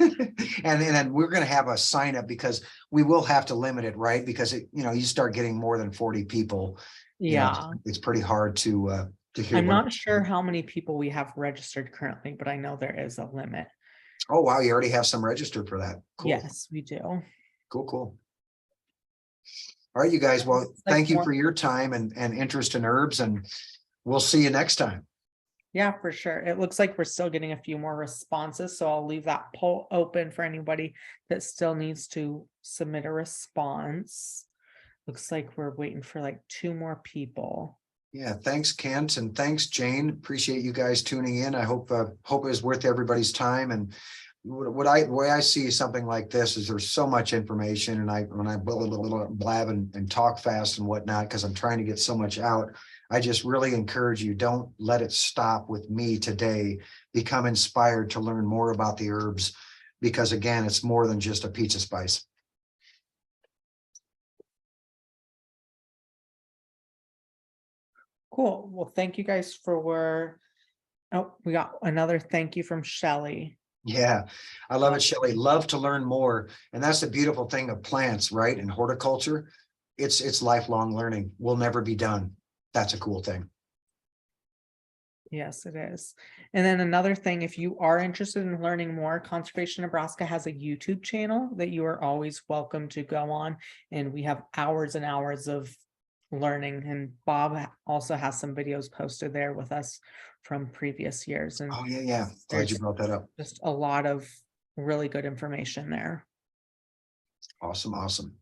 and then we're going to have a sign up, because we will have to limit it, right? Because you start getting more than 40 people. Yeah. It's pretty hard to hear. I'm not sure how many people we have registered currently, but I know there is a limit. Oh, wow. You already have some registered for that. Cool. Yes, we do. Cool. All right, you guys. Well, thank you for your time and interest in herbs, and we'll see you next time. Yeah, for sure. It looks like we're still getting a few more responses, so I'll leave that poll open for anybody that still needs to submit a response. Looks like we're waiting for like 2 more people. Yeah, thanks, Kent, and thanks, Jane. Appreciate you guys tuning in. I hope it was worth everybody's time. And the way I see something like this is there's so much information, and when I blab and talk fast and whatnot, because I'm trying to get so much out. I just really encourage you, don't let it stop with me today. Become inspired to learn more about the herbs, because again, it's more than just a pizza spice. Cool. Well, thank you guys for, we got another thank you from Shelly. Yeah, I love it, Shelly. Love to learn more. And that's the beautiful thing of plants, right? And horticulture. It's lifelong learning. We'll never be done. That's a cool thing. Yes, it is. And then another thing, if you are interested in learning more, Conservation Nebraska has a YouTube channel that you are always welcome to go on. And we have hours and hours of learning. And Bob also has some videos posted there with us from previous years. And oh, yeah. Glad you brought that up. Just a lot of really good information there. Awesome.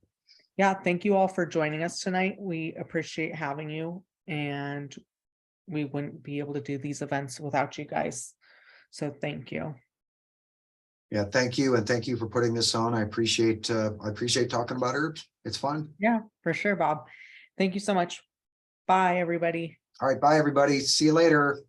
Yeah, thank you all for joining us tonight. We appreciate having you, and we wouldn't be able to do these events without you guys. So thank you. Yeah, thank you. And thank you for putting this on. I appreciate talking about herbs. It's fun. Yeah, for sure, Bob. Thank you so much. Bye, everybody. All right. Bye, everybody. See you later.